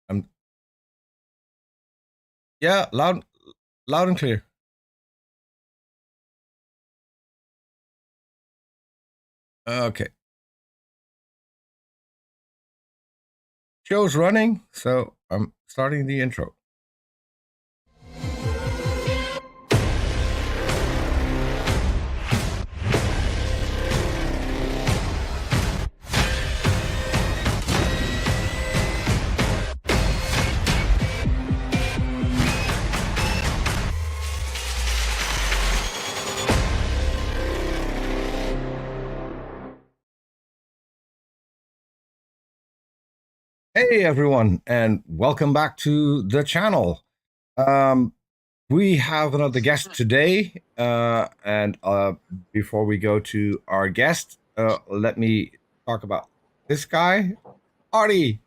I'm yeah, loud and clear. Okay. Show's running, so I'm starting the intro. Hey everyone, and welcome back to the channel. We have another guest today, and before we go to our guest, let me talk about this guy, Artie.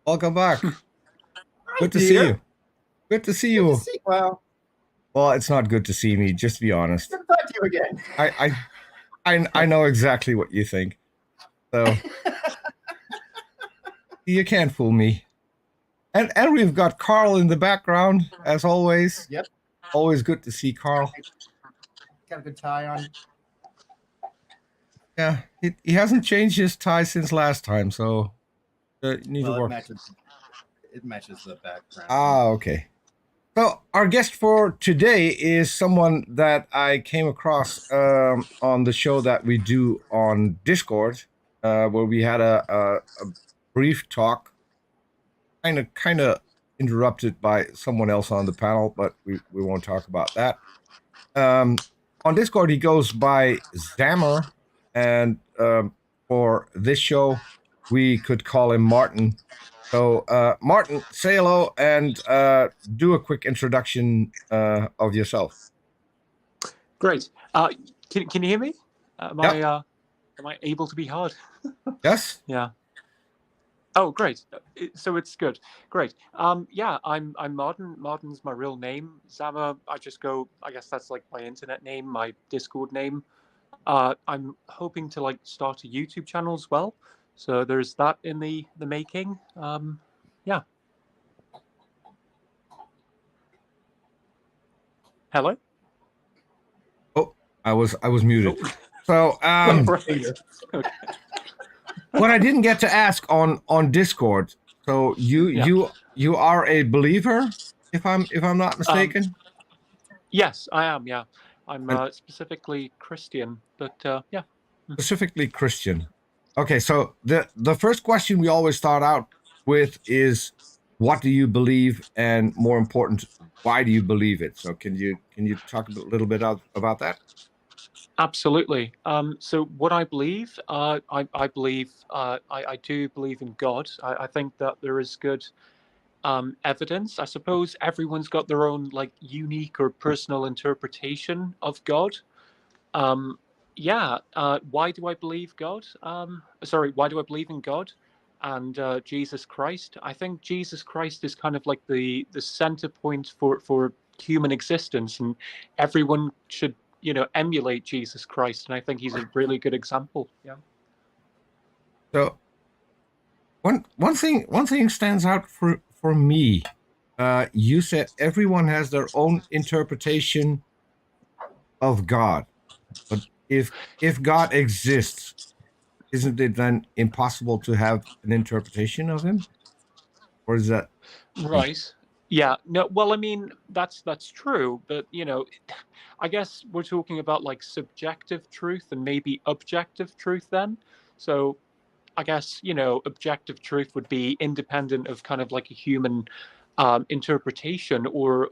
Welcome back. Good to see you. Good to see you. Well, it's not good to see me. Just be honest. Good to talk to you again. I know exactly what you think. So you can't fool me. And we've got Carl in the background, as always. Yep. Always good to see Carl. Got a good tie on. Yeah, he hasn't changed his tie since last time, so need to work. It matches the background. Ah, okay. So our guest for today is someone that I came across on the show that we do on Discord, where we had a brief talk, kind of interrupted by someone else on the panel, but we won't talk about that. On Discord, he goes by Zammer, and for this show, we could call him Martin. So, Martin, say hello and do a quick introduction of yourself. Great. Can you hear me? Am I able to be heard? Yes. Yeah. Oh, great. So it's good. Great. Yeah, I'm Martin. Martin's my real name. Zammer, I guess that's like my internet name, my Discord name. I'm hoping to start a YouTube channel as well. So there's that in the making. Yeah. Hello? Oh, I was muted. Oh. So Right. Okay. what I didn't get to ask on Discord. So you are a believer, if I'm not mistaken. Yes, I am. Yeah, I'm specifically Christian, but yeah. Specifically Christian. Okay, so the first question we always start out with is, what do you believe, and more important, why do you believe it? So can you talk a little bit about that? Absolutely. So what I believe, I believe, I do believe in God. I think that there is good evidence. I suppose everyone's got their own unique or personal interpretation of God. Yeah. Why do I believe God? Why do I believe in God and Jesus Christ? I think Jesus Christ is kind of like the center point for human existence, and everyone should emulate Jesus Christ, and I think he's a really good example. Yeah. So one thing stands out for me. You said everyone has their own interpretation of God, but if God exists, isn't it then impossible to have an interpretation of him? Or is that right? Yeah. No. Well, I mean, that's true, but I guess we're talking about subjective truth and maybe objective truth then. So I guess objective truth would be independent of kind of like a human interpretation or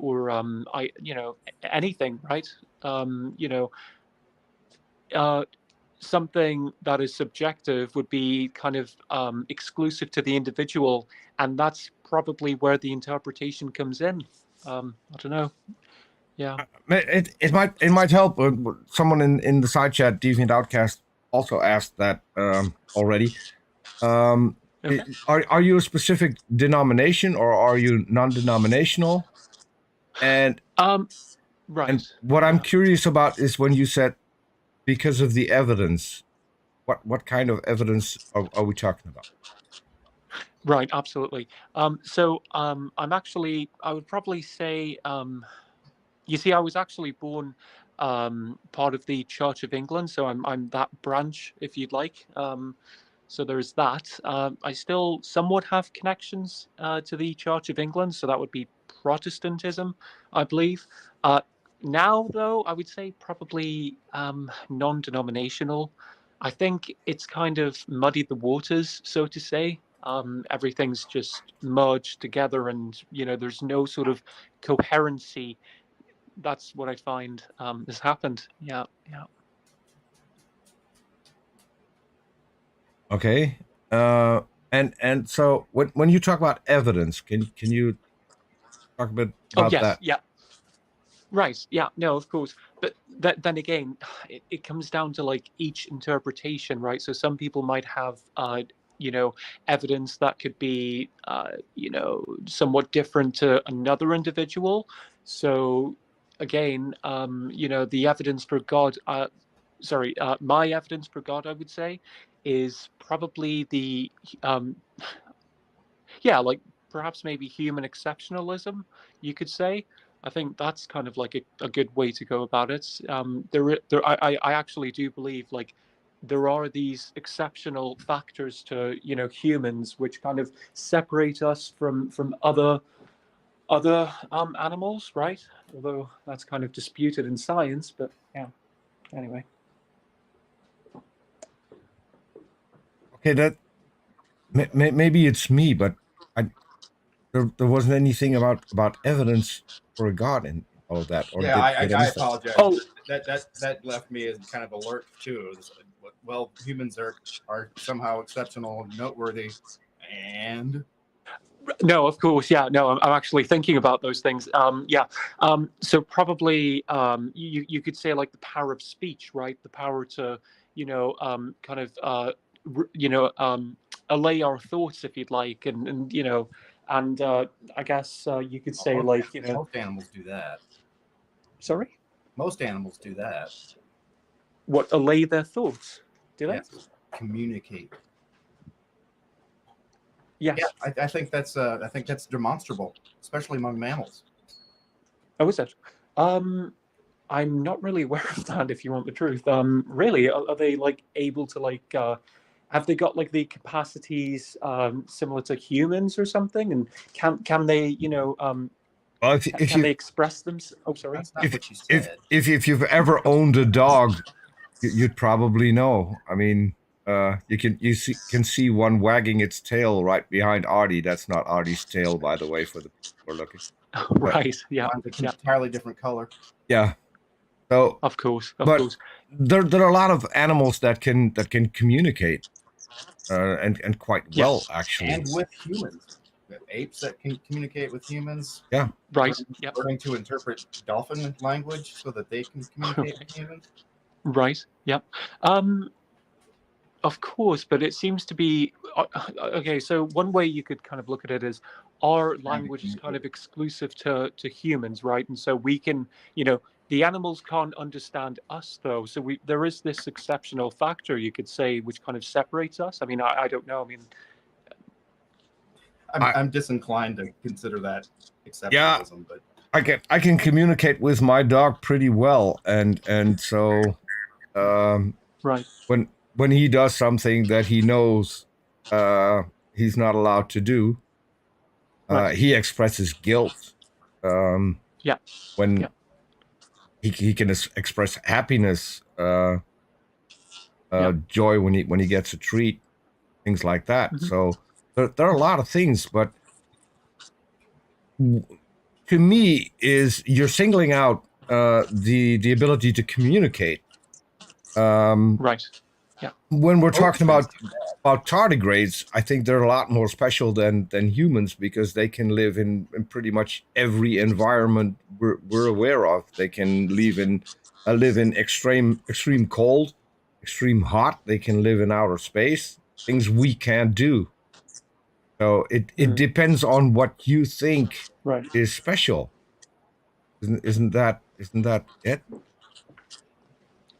anything, right? Something that is subjective would be kind of exclusive to the individual, and that's probably where the interpretation comes in. I don't know. Yeah. It might help. Someone in the side chat, Deviant Outcast, also asked that already. Okay. Are you a specific denomination, or are you non-denominational? And right. And what I'm curious about is when you said because of the evidence, what kind of evidence are we talking about? Right, absolutely. I'm actually, I would probably say, you see, I was actually born part of the Church of England, so I'm that branch, if you'd like. So there's that. I still somewhat have connections to the Church of England, so that would be Protestantism, I believe. Now, though, I would say probably non-denominational. I think it's kind of muddied the waters, so to say. Everything's just merged together, and there's no sort of coherency. That's what I find has happened. Yeah, yeah. Okay. And so when you talk about evidence, can you talk a bit Oh about yes, that? yeah. Right. Yeah. No, of course. But then again, it comes down to like each interpretation, right? So some people might have, evidence that could be, somewhat different to another individual. So again, the evidence for God, my evidence for God, I would say, is probably um, yeah, like perhaps maybe human exceptionalism, you could say. I think that's kind of like a good way to go about it. I actually do believe like there are these exceptional factors to humans which kind of separate us from other animals, right? Although that's kind of disputed in science, but yeah. Anyway. Okay, that maybe it's me, but I there wasn't anything about evidence for a god in all of that, or Yeah, did I I miss that? apologize. Oh, That left me as kind of alert too. It was, well, humans are somehow exceptional, noteworthy, and no, of course, yeah. No, I'm actually thinking about those things. Yeah. So probably you could say like the power of speech, right? The power to kind of allay our thoughts, if you'd like, and I guess you could say like most animals do that. sorry, Most animals do that. what allay their thoughts? Do they? Yes, communicate. Yes. Yeah, I think that's demonstrable, especially among mammals. Oh, is it? I'm not really aware of that, if you want the truth. Really, are they like able to like have they got like the capacities similar to humans or something? And can they Well, if can you they express them? Oh, sorry. That's not what she if said. if you've ever owned a dog, you'd probably know. I mean, can see one wagging its tail right behind Artie. That's not Artie's tail, by the way, for the people who are looking. But Right. Yeah. Mine's an Yeah. entirely different color. yeah, so Of course. Of but course. there are a lot of animals that can communicate, and quite well Yes. actually. And with humans. We have apes that can communicate with humans. Yeah. Right. Yep. Learning to interpret dolphin language so that they can communicate with humans. Right. Yep. Of course, but it seems to be okay. So one way you could kind of look at it is our Trying to language is kind communicate. of exclusive to humans, right? And so we can, the animals can't understand us though. So there is this exceptional factor, you could say, which kind of separates us. I mean, I don't know. I mean, I'm disinclined to consider that exceptionalism, but I can communicate with my dog pretty well, and so right. when he does something that he knows he's not allowed to do, Right. he expresses guilt. Yeah. When Yeah. he can express happiness, Yeah. joy when he gets a treat, things like that. Mhm. So there are a lot of things, but to me, is you're singling out the ability to communicate. Right. Yeah. When we're talking Oceans about tardigrades, I think they're a lot more special than humans because they can live in pretty much every environment we're aware of. They can live in extreme cold, extreme hot. They can live in outer space, things we can't do. So it depends on what you think Right. is special. Isn't that it?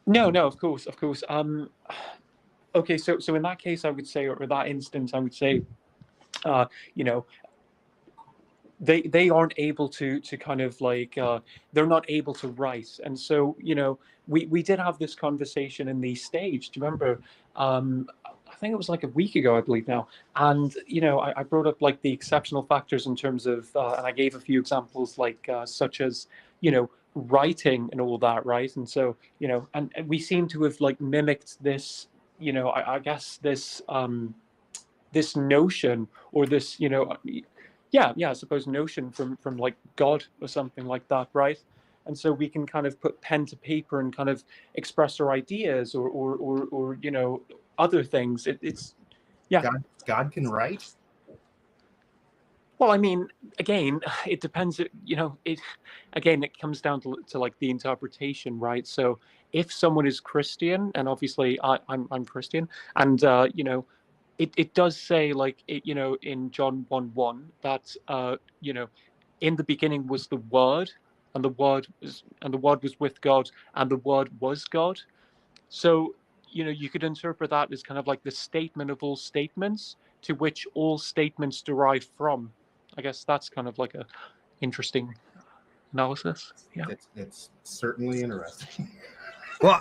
No. No. Of course. Of course. Okay. So in that case, I would say, or that instance, I would say you know, they aren't able to kind of like they're not able to write, and so we did have this conversation in the stage. Do you remember? I think it was like a week ago, I believe now, and I brought up like the exceptional factors in terms of, and I gave a few examples like such as writing and all that, right? And so and we seem to have like mimicked this, I guess this this notion or this yeah, I suppose notion from like God or something like that, right? And so we can kind of put pen to paper and kind of express our ideas or other things. It's yeah. God can write. Well, I mean, again, it depends. It again, it comes down to like the interpretation, right? So if someone is Christian, and obviously I'm Christian, and it does say like in John 1:1 that in the beginning was the Word, and the Word was with God, and the Word was God. So you could interpret that as kind of like the statement of all statements, to which all statements derive from. I guess that's kind of like a interesting analysis. Yeah. It's certainly interesting. Well,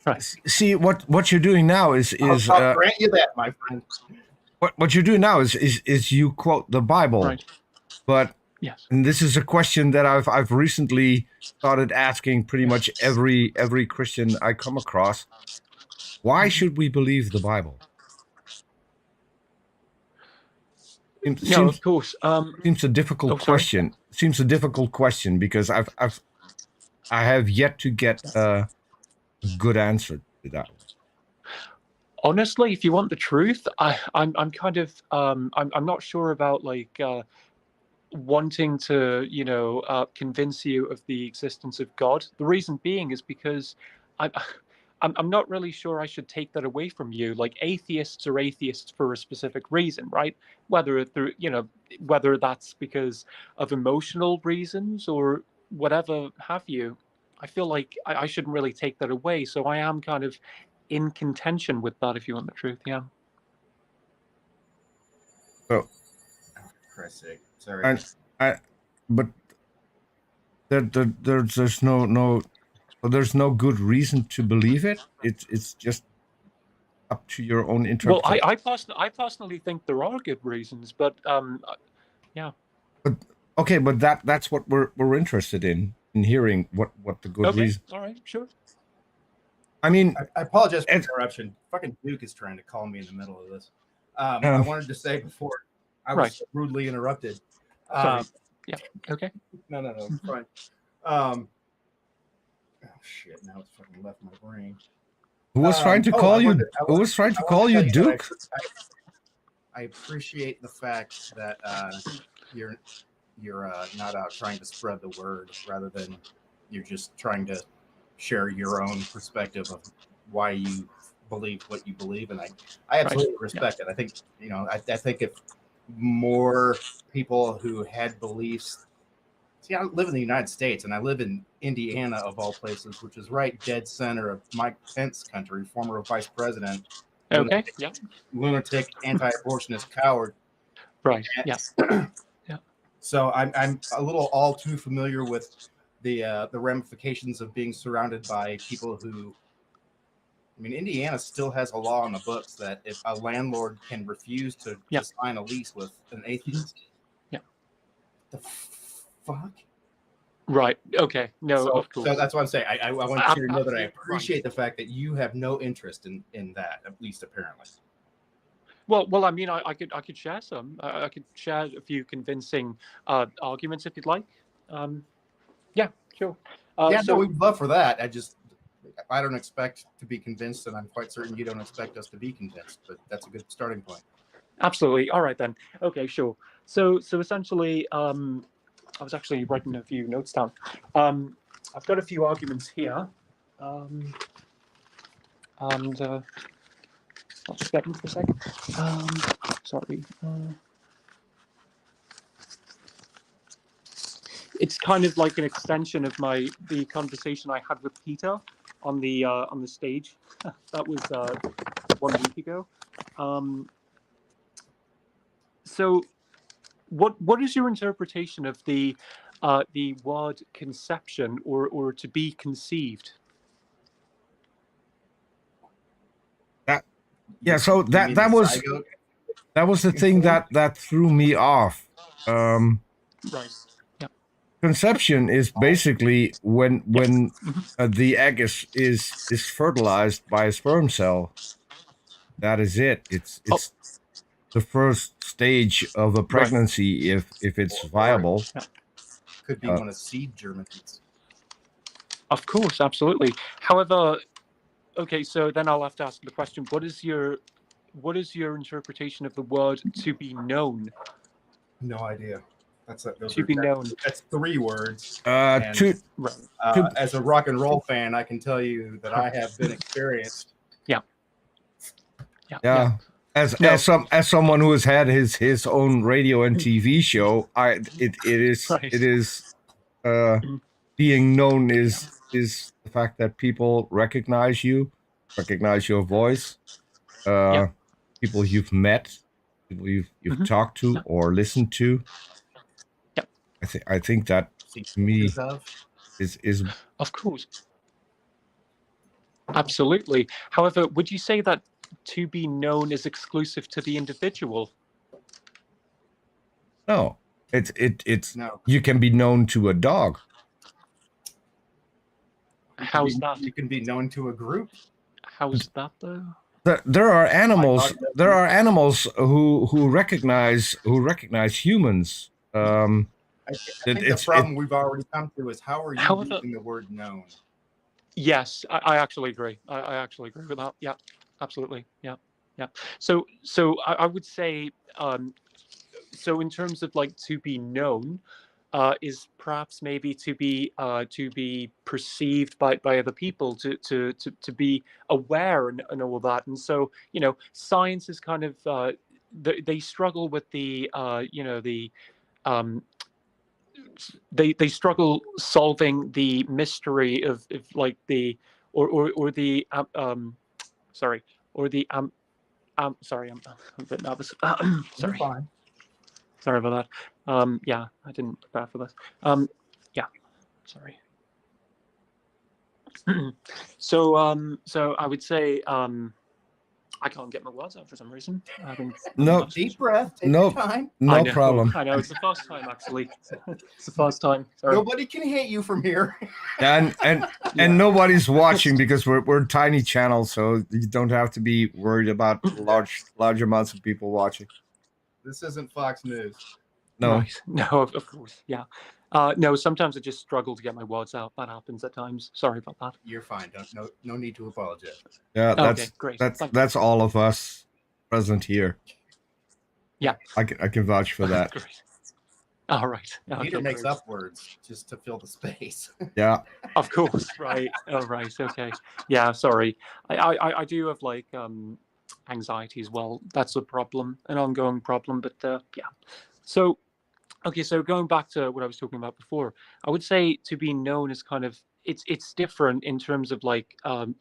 Right. see what you're doing now is I'll grant you that, my friend. what you're doing now is you quote the Bible, Right. but Yes. and this is a question that I've recently started asking pretty much every Christian I come across. Why should we believe the Bible? No, of course. Seems a difficult Oh, sorry. question. Seems a difficult question because I have yet to get a good answer to that. Honestly, if you want the truth, I'm kind of I'm not sure about like wanting to convince you of the existence of God. The reason being is because I. I'm not really sure I should take that away from you. Like atheists are atheists for a specific reason, right? Whether through whether that's because of emotional reasons or whatever have you. I feel like I shouldn't really take that away. So I am kind of in contention with that, if you want the truth. Yeah. So, Christ's sake, sorry. But there's there's no good reason to believe it. It's just up to your own interpretation. Well, I personally think there are good reasons, but yeah. But okay, but that's what we're interested in hearing what the good reason. All right, sure. I mean, I apologize for the interruption. Fucking Duke is trying to call me in the middle of this. I wanted to say before I was rudely interrupted. Sorry. Yeah. Okay. No, it's fine. Oh shit! Now it's fucking left my brain. Who was trying to call you? Who was trying to call you, Duke? I appreciate the fact that you're not out trying to spread the word, rather than you're just trying to share your own perspective of why you believe what you believe, and I absolutely respect it. I think I think if more people who had beliefs. See, I live in the United States, and I live in Indiana, of all places, which is right dead center of Mike Pence country, former vice president. Okay. Lunatic, anti-abortionist coward. Right. Yeah. So I'm a little all too familiar with the ramifications of being surrounded by people who. I mean, Indiana still has a law on the books that if a landlord can refuse to sign a lease with an atheist, the fuck? Right. Okay. No, of course. So that's what I'm saying. I want you to know that I appreciate the fact that you have no interest in that, at least apparently. Well, I mean, I could share some. I could share a few convincing arguments if you'd like. Yeah, sure. So we'd love for that. I don't expect to be convinced, and I'm quite certain you don't expect us to be convinced. But that's a good starting point. Absolutely. All right then. Okay, sure. So essentially, I was actually writing a few notes down. I've got a few arguments here, and I'll just get them for a second. Sorry. It's kind of like an extension of the conversation I had with Peter on the stage. That was 1 week ago. So what is your interpretation of the word conception or to be conceived? Yeah, so You mean the zygote? that was the thing that threw me off. Right. Yeah. Conception is basically when the egg is fertilized by a sperm cell. That is it. It's the first stage of a pregnancy if it's viable. Or could be one of seed germinates. Of course, absolutely. However, okay, so then I'll have to ask the question: what is your interpretation of the word "to be known"? No idea. That's known. That's 3 words. To As a rock and roll fan, I can tell you that I have been experienced. Yeah. As someone who has had his own radio and TV show, it is being known is the fact that people recognize you, recognize your voice, people you've met, people you've talked to or listened to. I think that to me is of course, absolutely. However, would you say that to be known is exclusive to the individual? No, it's no. You can be known to a dog. How's that? You can be known to a group. How's that though? There are animals. There are animals who recognize humans. I think the problem we've already come to is how are you using the word known? Yes, I actually agree. I actually agree with that. Yeah, absolutely. Yeah. So I would say, so in terms of like to be known, is perhaps maybe to be perceived by other people, to be aware and all that. And so science is kind of they struggle with the they struggle solving the mystery of like the or the sorry or the sorry, I'm a bit nervous. Sorry. You're fine. Sorry about that. Yeah, I didn't prepare for this. Yeah, sorry. So I would say I can't get my words out for some reason. No, deep breath. Take your time. No problem. I know it's the first time actually. It's the first time. Sorry. Nobody can hate you from here. And nobody's watching because we're a tiny channel, so you don't have to be worried about large amounts of people watching. This isn't Fox News. No. Right. No, of course. Yeah. No, sometimes I just struggle to get my words out. That happens at times. Sorry about that. You're fine. No need to apologize. Yeah, okay, great. That's all of us present here. Yeah. I can vouch for that. Great. All right. Peter makes up words just to fill the space. Yeah. Of course. Right. All right. Okay. Yeah. Sorry. I do have like anxiety as well. That's a problem, an ongoing problem. But yeah. So. Okay, so going back to what I was talking about before, I would say to be known is kind of it's different in terms of like so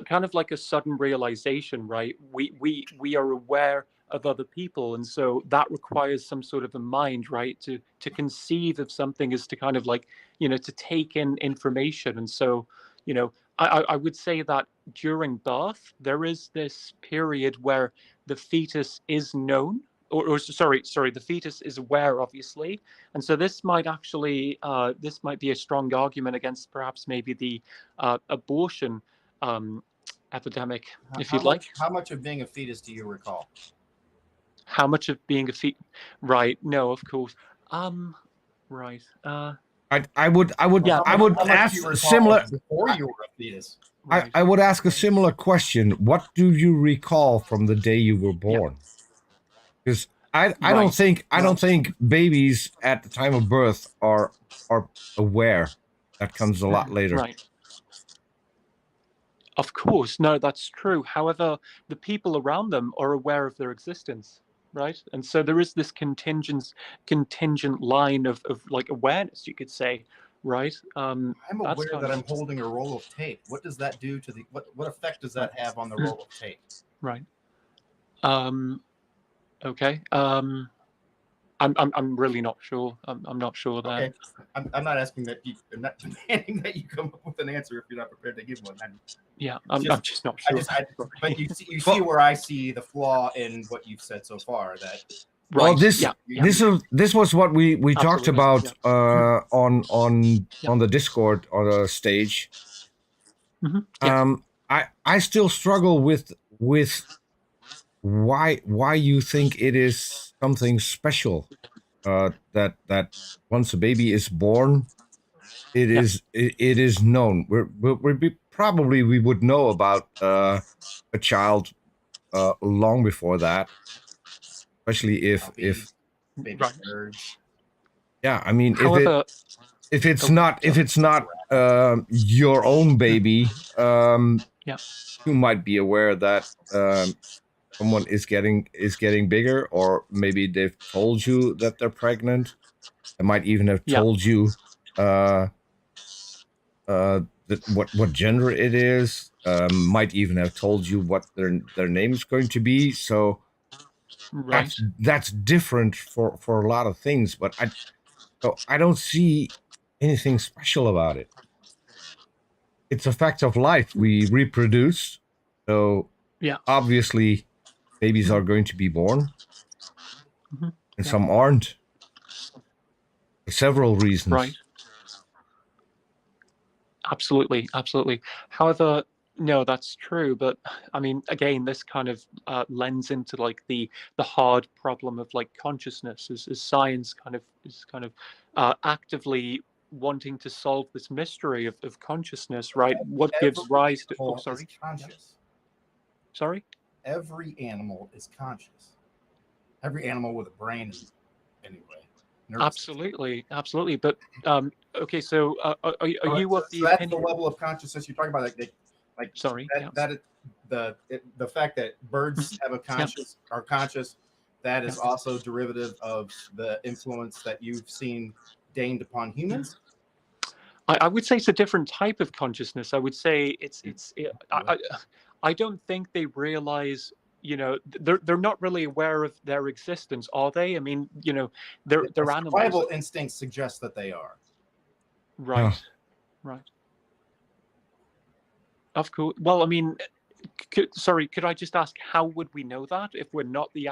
kind of like a sudden realization, right? We are aware of other people, and so that requires some sort of a mind, right? To conceive of something is to kind of like to take in information, and so I would say that during birth there is this period where the fetus is known. Or sorry, the fetus is aware, obviously, and so this might actually this might be a strong argument against perhaps maybe the abortion epidemic, if you'd like. How much of being a fetus do you recall? How much of being a fetus? Right. No, of course. Right. I would ask similar before you were a fetus. Right. I would ask a similar question. What do you recall from the day you were born? Yeah. Because I don't think babies at the time of birth are aware. That comes a lot later. Right. Of course, no, that's true. However, the people around them are aware of their existence, right? And so there is this contingent line of like awareness, you could say, right? I'm aware that I'm holding a roll of tape. What does that do to the what effect does that have on the roll of tape? Right. Okay. I'm really not sure. I'm not sure that. Okay, I'm not asking that you. I'm not demanding that you come up with an answer if you're not prepared to give one. I'm just not sure. But you see where I see the flaw in what you've said so far. That Well, right. this was what we talked Absolutely, about yeah. on the Discord stage. Yes. I still struggle with why you think it is something special that once a baby is born it is known. Probably we would know about a child long before that, especially if baby Right. birds. yeah, I mean However, if it's sorry. not your own baby, Yeah. you might be aware that someone is getting bigger, or maybe they've told you that they're pregnant. They might even have Yeah. told you uh, what gender it is. Might even have told you what their name is going to be. So Right. that's different for a lot of things. But I don't see anything special about it. It's a fact of life. We reproduce, so Yeah. obviously babies are going to be born, Mhm. and Yeah. some aren't for several reasons. Right. Absolutely. However, no, that's true. But I mean, again, this kind of lends into like the hard problem of like consciousness, as science is kind of actively wanting to solve this mystery of consciousness, right? What gives Every rise to? Oh, animal is sorry. conscious. Sorry. Every animal is conscious. Every animal with a brain, anyway. Absolutely. But okay, so are you of the So that's the opinion? level of consciousness you're talking about. Like Sorry. Yeah. the fact that birds have a are conscious. That is Yeah. also derivative of the influence that you've seen deigned upon humans. I would say it's a different type of consciousness. I would say I don't think they realize, they're not really aware of their existence, are they? I mean, they're animals. Survival instincts suggest that they are. Right. Oh. Right. Of course. Well, I mean, could I just ask, how would we know that if we're not the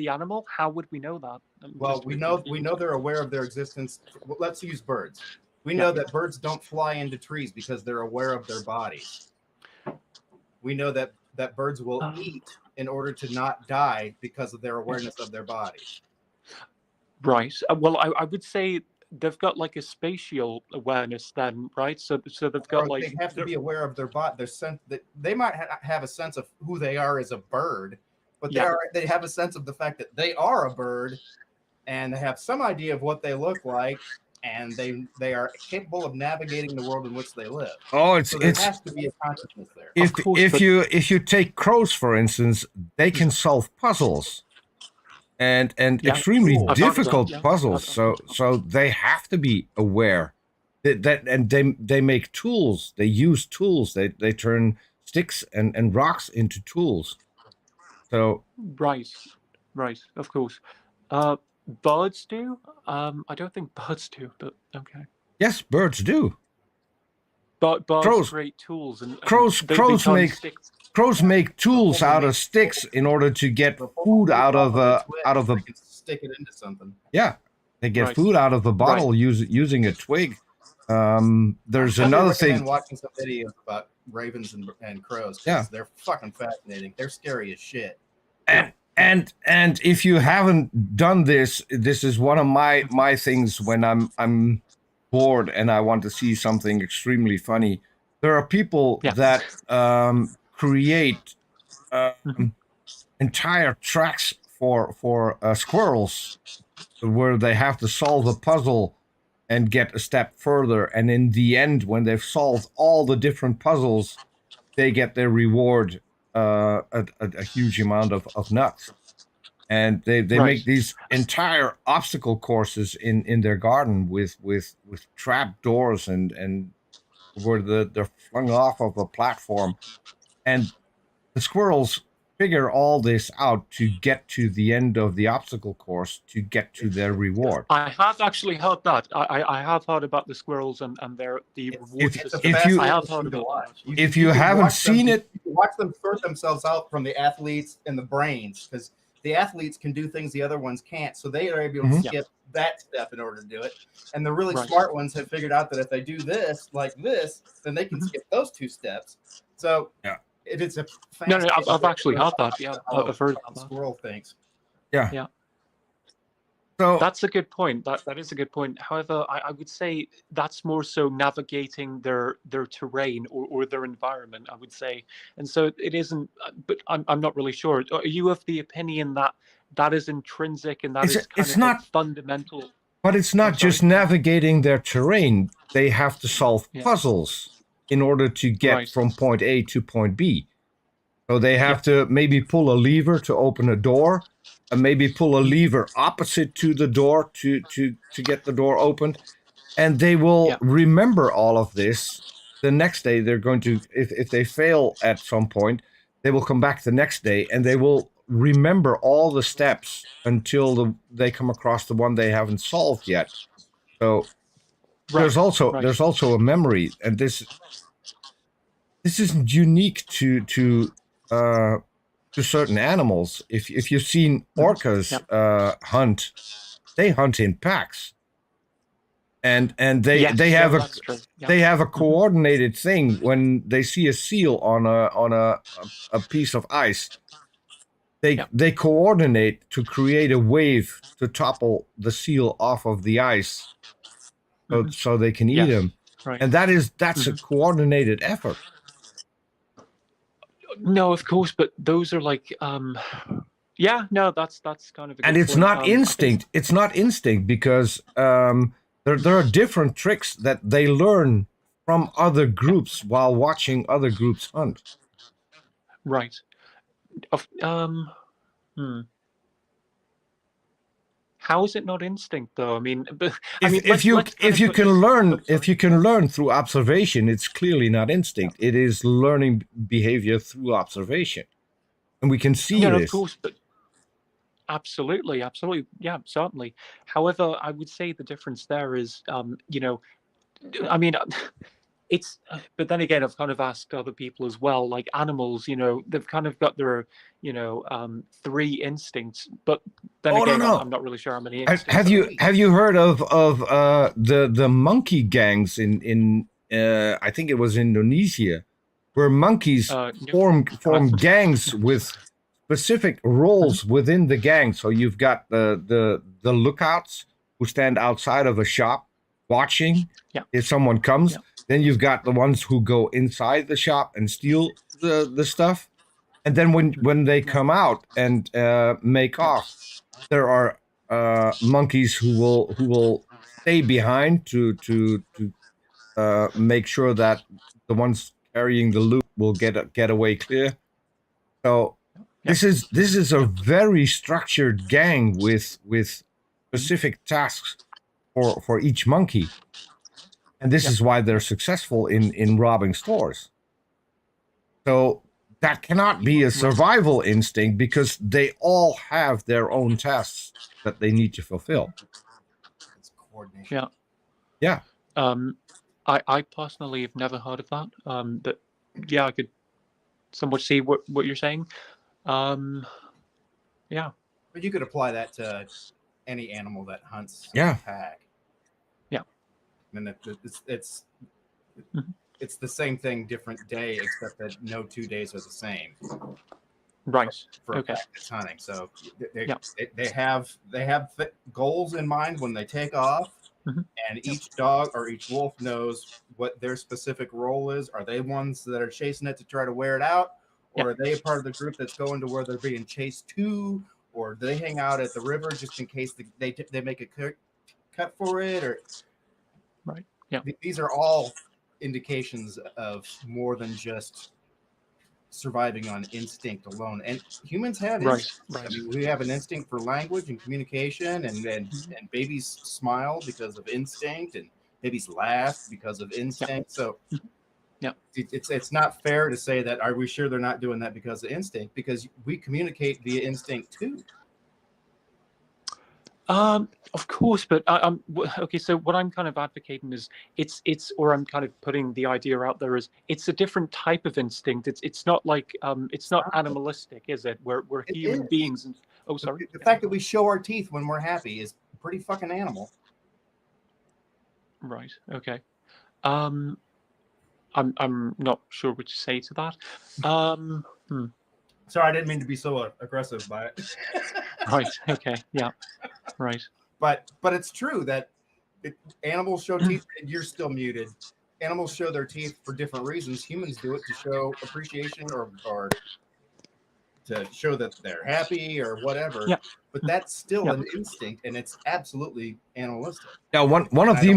animal? How would we know that? Well, we know they're aware of their existence. Let's use birds. We know that birds don't fly into trees because they're aware of their bodies. We know that birds will eat in order to not die because of their awareness of their bodies. Right. Well, I would say they've got like a spatial awareness then, right? So they've got like they have to be aware of their body. Their sense that they might have a sense of who they are as a bird, but they have a sense of the fact that they are a bird, and they have some idea of what they look like, and they are capable of navigating the world in which they live. Oh, so there has to be a consciousness there. If you take crows for instance, they can solve puzzles and extremely difficult puzzles. So they have to be aware and they make tools. They use tools. They turn sticks and rocks into tools. So right, of course. Birds do. I don't think birds do, but okay. Yes, birds do. But birds create tools, and crows make tools out of sticks in order to get food out of a stick it into something. Yeah, they get food out of a bottle using a twig. There's another thing. Watching some videos about ravens and crows. Yeah, they're fucking fascinating. They're scary as shit. And if you haven't done this, this is one of my things when I'm bored and I want to see something extremely funny. There are people that create entire tracks for squirrels where they have to solve a puzzle and get a step further, and in the end, when they've solved all the different puzzles, they get their reward, a huge amount of nuts. And they make these entire obstacle courses in their garden with trap doors and where they're flung off of a platform, and the squirrels figure all this out to get to the end of the obstacle course to get to their reward. I have actually heard that. I have heard about the squirrels and the reward It's a system. if you- I have fascinating heard thing to about watch. that. If you can haven't watch them- seen it, you can watch them sort themselves out from the athletes and the brains, because the athletes can do things the other ones can't, so they are able to skip that step in order to do it. And the really smart ones have figured out that if they do this like this, then they can skip those 2 steps. So it's a No, I've actually heard that. Yeah, I've heard about the that. squirrel thinks. Yeah. So that's a good point. That is a good point. However, I would say that's more so navigating their terrain or their environment, I would say. And so it isn't, but I'm not really sure. Are you of the opinion that that is intrinsic and that is kind of not like fundamental? But it's not just navigating their terrain. They have to solve puzzles in order to get from point A to point B. So they have to maybe pull a lever to open a door, and maybe pull a lever opposite to the door to get the door opened. And they will remember all of this. The next day, they're going to, if they fail at some point, they will come back the next day and they will remember all the steps until they come across the one they haven't solved yet. So there's also a memory, and this isn't unique to certain animals. If you've seen orcas hunt, they hunt in packs, and they have a coordinated thing. When they see a seal on a piece of ice, they coordinate to create a wave to topple the seal off of the ice, so they can eat him. And that's a coordinated effort. No, of course, but those are like that's kind of a good and it's point. not instinct. It's not instinct because there are different tricks that they learn from other groups while watching other groups hunt. Right. How is it not instinct though? I mean, if you can learn through observation, it's clearly not instinct. It is learning behavior through observation, and we can see this. Of course, but absolutely, yeah, certainly. However, I would say the difference there is, I mean. It's, but then again, I've kind of asked other people as well, like animals, they've kind of got their, 3 instincts, but then I'm not really sure how many instincts. Have you heard of the monkey gangs in I think it was Indonesia, where monkeys form gangs with specific roles within the gang? So you've got the lookouts who stand outside of a shop watching if someone comes. Then you've got the ones who go inside the shop and steal the stuff. And then when they come out and make off, there are monkeys who will stay behind to make sure that the ones carrying the loot will get away clear. So this is a very structured gang with specific tasks for each monkey. And this is why they're successful in robbing stores. So that cannot be a survival instinct because they all have their own tasks that they need to fulfill. It's coordination. Yeah. I personally have never heard of that. But I could somewhat see what you're saying. But you could apply that to any animal that hunts a pack. And it's the same thing, different day, except that no 2 days are the same. Right. For a pack that's hunting, so they have goals in mind when they take off, and each dog or each wolf knows what their specific role is. Are they ones that are chasing it to try to wear it out, or are they a part of the group that's going to where they're being chased to, or do they hang out at the river just in case they make a cut for it, or these are all indications of more than just surviving on instinct alone. And humans have instinct. I mean, we have an instinct for language and communication, and babies smile because of instinct, and babies laugh because of instinct. So Yeah. It's not fair to say that, are we sure they're not doing that because of instinct? Because we communicate via instinct too. Of course, but okay. So what I'm kind of advocating is or I'm kind of putting the idea out there is it's a different type of instinct. It's not like it's not animalistic, is it? We're human beings. And oh, sorry. The fact that we show our teeth when we're happy is pretty fucking animal. Right. Okay. I'm not sure what to say to that. Sorry, I didn't mean to be so aggressive by it. Right. Okay. Yeah. Right. But it's true that animals show teeth. And you're still muted. Animals show their teeth for different reasons. Humans do it to show appreciation or to show that they're happy or whatever. Yeah. But that's still an instinct, and it's absolutely animalistic. Now, one of the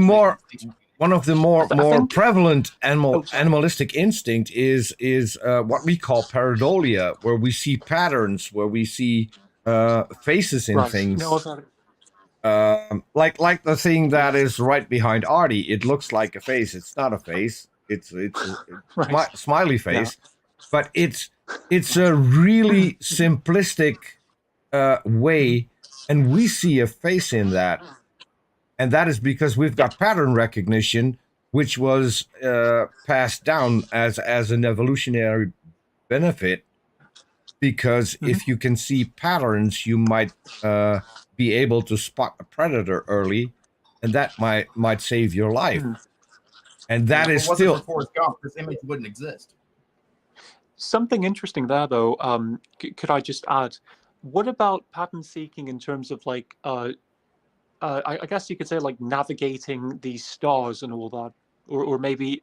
more prevalent animalistic instinct is what we call Paradolia, where we see patterns, where we see faces in things. No, like the thing that is right behind Artie. It looks like a face. It's not a face. It's a smiley face, but it's a really simplistic way, and we see a face in that. And that is because we've got pattern recognition, which was passed down as an evolutionary benefit. Because if you can see patterns, you might be able to spot a predator early, and that might save your life. And that is still. For Forrest Gump, this image wouldn't exist. Something interesting there, though. Could I just add? What about pattern seeking in terms of like? I guess you could say like navigating the stars and all that, or maybe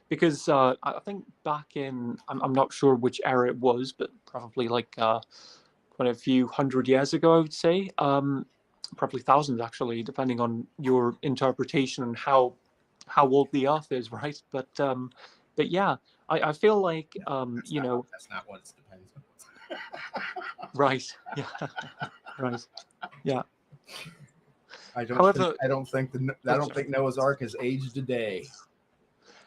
because I think back in I'm not sure which era it was, but probably like quite a few hundred years ago, I would say, probably thousands actually, depending on your interpretation and how old the Earth is, right? But yeah, I feel like that's not what it depends on. Right. Yeah. Right. Yeah. I don't think Noah's Ark has aged a day.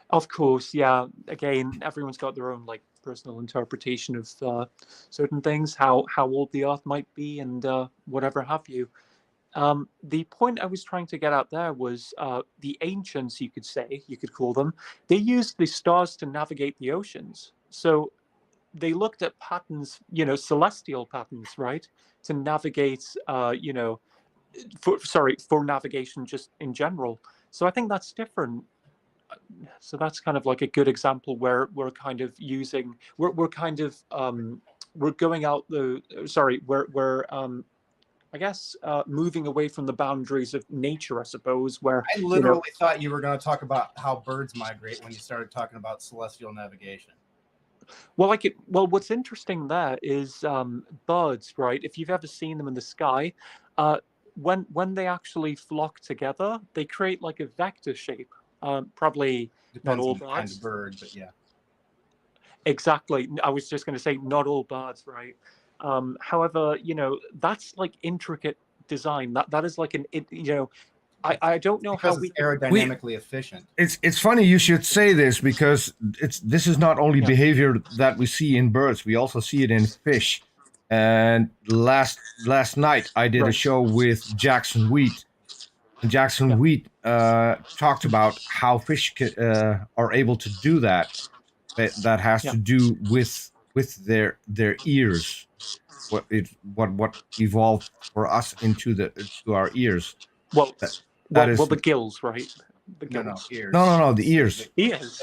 Of course, yeah. Again, everyone's got their own like personal interpretation of certain things, how old the Earth might be, and whatever have you. The point I was trying to get out there was the ancients, you could call them. They used the stars to navigate the oceans. So they looked at patterns, celestial patterns, right, to navigate, for navigation just in general. So I think that's different. So that's kind of like a good example where we're kind of using, we're going out I guess moving away from the boundaries of nature, I suppose. Where I literally thought you were going to talk about how birds migrate when you started talking about celestial navigation. Well, what's interesting there is birds, right? If you've ever seen them in the sky, when they actually flock together, they create like a vector shape. Probably depends not all on the birds. kind of bird, but yeah. Exactly. I was just going to say not all birds, right? However, that's like intricate design. That is like I don't know because how it's aerodynamically efficient. It's funny you should say this, because this is not only behavior that we see in birds, we also see it in fish. And last night I did a show with Jackson Wheat. And Jackson Wheat talked about how fish are able to do that. That has to do with their ears. What evolved for us into our ears. Well, that is the gills, right? The gills. No, ears. No, the ears. Ears.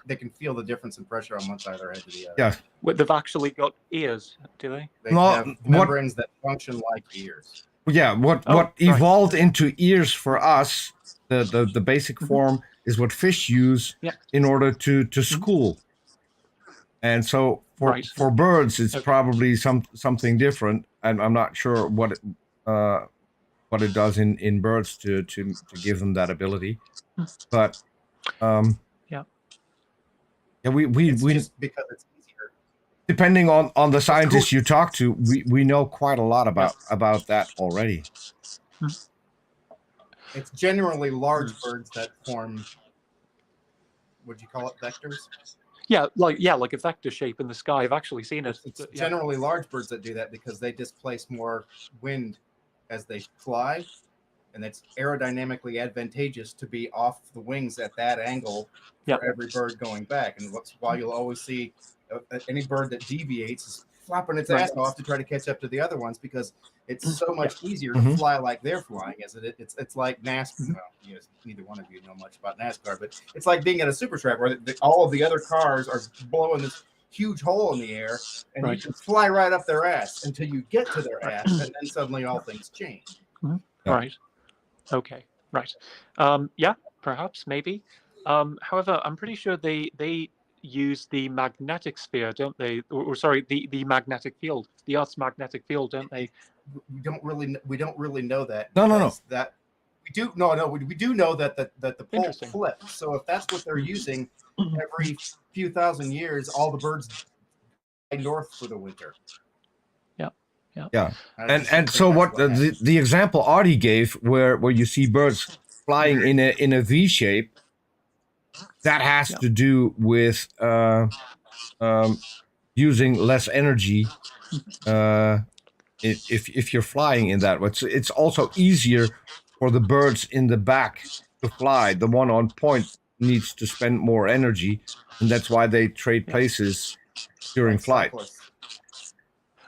They can feel the difference in pressure on one side of their head to the other. Yeah. Well, they've actually got ears, do they? They have membranes that function like ears. Yeah, what evolved into ears for us, the basic form is what fish use in order to school. And so for birds, it's probably something different, and I'm not sure what it does in birds to give them that ability. But we just because it's easier. Depending on the scientists you talk to, we know quite a lot about that already. It's generally large birds that form would you call it, vectors? Yeah, like a vector shape in the sky. I've actually seen it. It's Yeah. generally large birds that do that because they displace more wind as they fly, and it's aerodynamically advantageous to be off the wings at that angle for every bird going back. And that's why you'll always see any bird that deviates is flapping its ass off to try to catch up to the other ones, because it's so much easier to fly like they're flying. It's like NASCAR. Well, neither one of you know much about NASCAR, but it's like being at a super track where all of the other cars are blowing this huge hole in the air, and you can fly right up their ass until you get to their ass, and then suddenly all things change. Right. Okay. Right. Yeah. Perhaps. Maybe. However, I'm pretty sure they use the magnetic sphere, don't they? Or sorry, the magnetic field, the Earth's magnetic field, don't they? We don't really know that. No. That we do we do know that the pole flips. So if that's what they're using, every few thousand years, all the birds fly north for the winter. Yeah, and so what the example Artie gave, where you see birds flying in a V shape, that has to do with using less energy. If you're flying in that way, it's also easier for the birds in the back to fly. The one on point needs to spend more energy, and that's why they trade places during flight.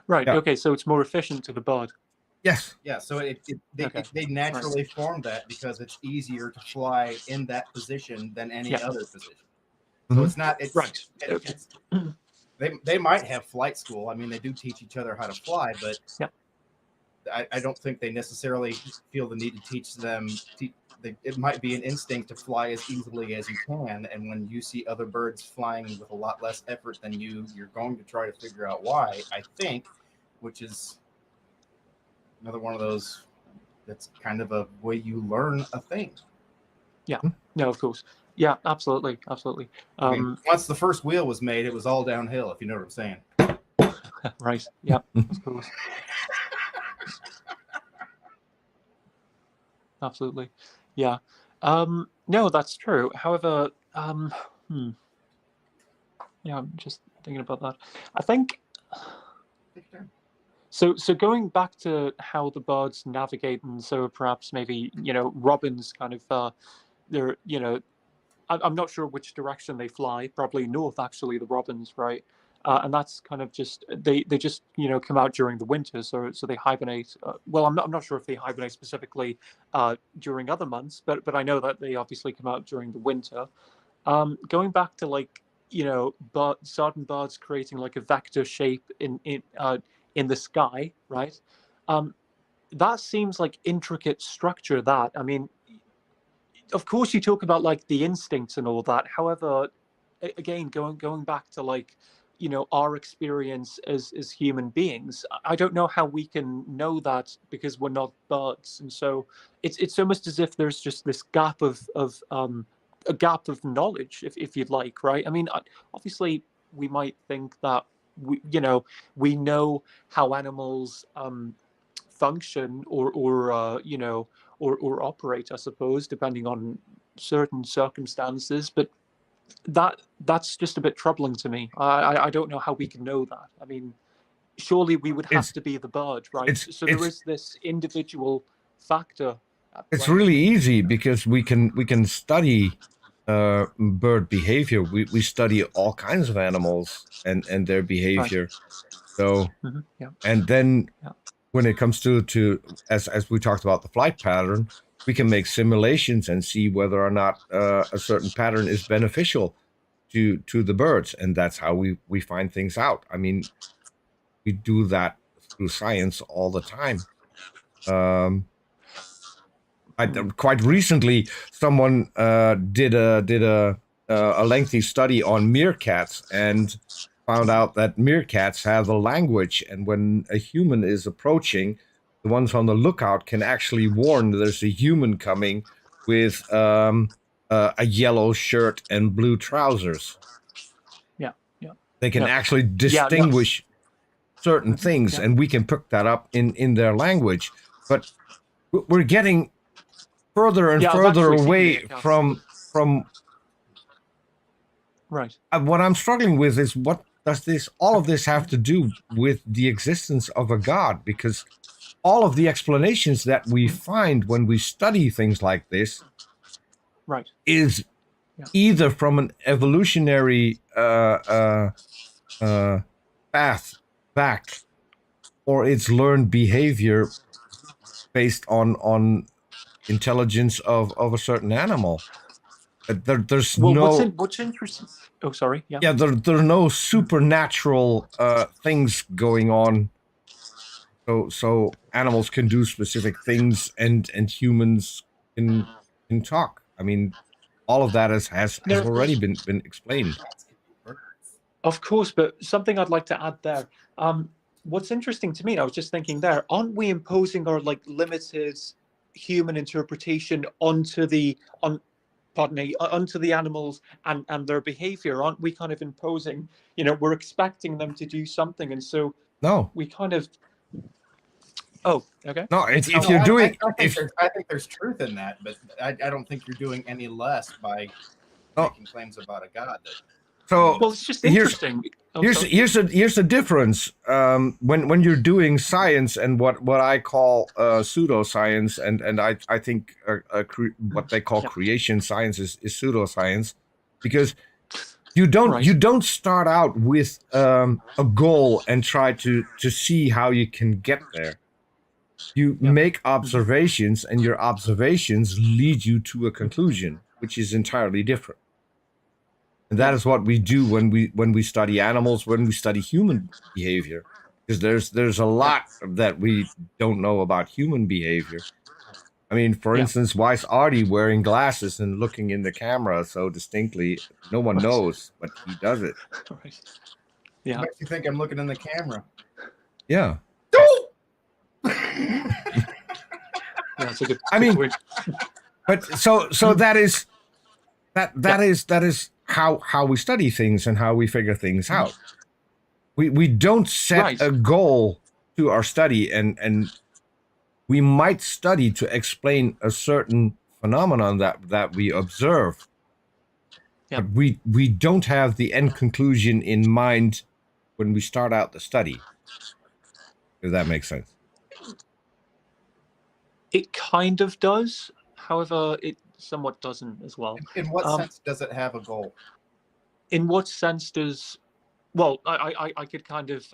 Right. Yeah. Okay. So it's more efficient to the bird. Yes. Yeah. So they naturally formed that because it's easier to fly in that position than any other position. So it's not. It's right. They might have flight school. I mean, they do teach each other how to fly, but I don't think they necessarily feel the need to teach them. It might be an instinct to fly as easily as you can, and when you see other birds flying with a lot less effort than you, you're going to try to figure out why, I think, which is another one of those that's kind of a way you learn a thing. Yeah, no, of course. Yeah, absolutely. I mean, once the first wheel was made, it was all downhill, if you know what I'm saying. Right, yeah, of course. Absolutely. Yeah. No, that's true. However, yeah, I'm just thinking about that. I think so going back to how the birds navigate, and so perhaps maybe, robins kind of they're, I'm not sure which direction they fly, probably north actually, the robins, right? And that's kind of just they just come out during the winter, so they hibernate. Well, I'm not sure if they hibernate specifically during other months, but I know that they obviously come out during the winter. Going back to certain birds creating like a vector shape in the sky, right? That seems like intricate structure. That, I mean, of course you talk about like the instincts and all that. However, again, going back to our experience as human beings, I don't know how we can know that because we're not birds. And so it's almost as if there's just this gap of a gap of knowledge, if you'd like, right? I mean, obviously we might think that we know how animals function or operate, I suppose, depending on certain circumstances, but that's just a bit troubling to me. I don't know how we can know that. I mean, surely we would have to be the bird, right? So there is this individual factor. It's really easy because we can study bird behavior. We study all kinds of animals and their behavior. Right. So and then when it comes to as we talked about the flight pattern, we can make simulations and see whether or not a certain pattern is beneficial to the birds, and that's how we find things out. I mean, we do that through science all the time. Quite recently, someone did a lengthy study on meerkats and found out that meerkats have a language, and when a human is approaching, the ones on the lookout can actually warn there's a human coming with a yellow shirt and blue trousers. They can actually distinguish certain things, and we can pick that up in their language. But we're getting further and further away from Right. What I'm struggling with is what does all of this have to do with the existence of a god? Because all of the explanations that we find when we study things like this Right. is Yeah. either from an evolutionary path back, or it's learned behavior based on intelligence of a certain animal. There's Well, no what's interesting? Oh, sorry. Yeah. there are no supernatural things going on. So animals can do specific things, and humans can talk. I mean, all of that has No, already been explained. of course, but something I'd like to add there. What's interesting to me, I was just thinking there, aren't we imposing our like limited human interpretation onto the onto the animals and their behavior? Aren't we kind of imposing? We're expecting them to do something, and so No, we kind of. Oh, okay. no. If No, you're doing I think there's truth in that, but I don't think you're doing any less by Oh. making claims about a god. so Well, it's just here's interesting. Oh, here's sorry. here's a difference. When you're doing science and what I call pseudoscience, and I think what they call Yeah. creation science is pseudoscience, because you don't Right. you don't start out with a goal and try to see how you can get there. You Yeah. make observations, and your observations lead you to a conclusion, which is entirely different. And that is what we do when we study animals, when we study human behavior, because there's a lot that we don't know about human behavior. I mean, for Yeah. instance, why is Artie wearing glasses and looking in the camera so distinctly? No one Right. knows, but he does it. Right. Yeah. Makes you think I'm looking in the camera. Yeah. Yeah, that's a good. I mean, point. but so that is how we study things and how we figure things out. We don't set Right. a goal to our study, and we might study to explain a certain phenomenon that we observe. Yeah. But we don't have the end conclusion in mind when we start out the study. If that makes sense. It kind of does. However, it somewhat doesn't as well. In what sense does it have a goal? In what sense does? Well, I could kind of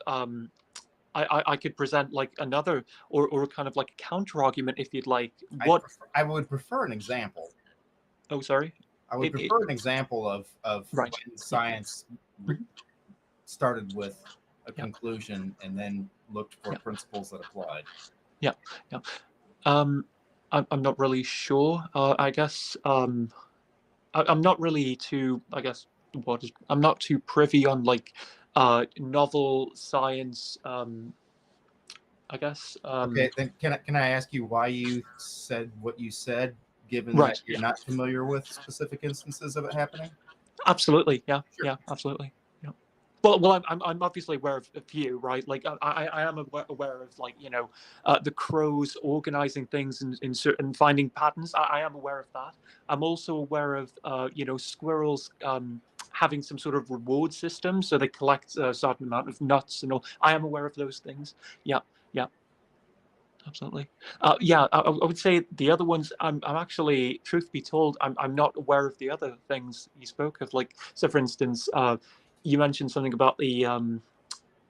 I could present like another or kind of like a counter argument if you'd like. What? I would prefer an example. Oh, sorry. I would prefer an example of Right. when science started with a conclusion and then looked for principles that applied. Yeah. I'm not really sure. I guess I'm not really too. I guess I'm not too privy on like novel science. I guess. Okay, then can I ask you why you said what you said, given Right, that you're not familiar with specific instances of it happening? Absolutely. Yeah. Sure. Yeah. Absolutely. Yeah. Well, I'm obviously aware of a few, right? Like I am aware of like the crows organizing things in certain finding patterns. I am aware of that. I'm also aware of squirrels having some sort of reward system, so they collect a certain amount of nuts and all. I am aware of those things. Yeah. Absolutely. I would say the other ones. I'm actually, truth be told, I'm not aware of the other things you spoke of. Like, so for instance, you mentioned something about the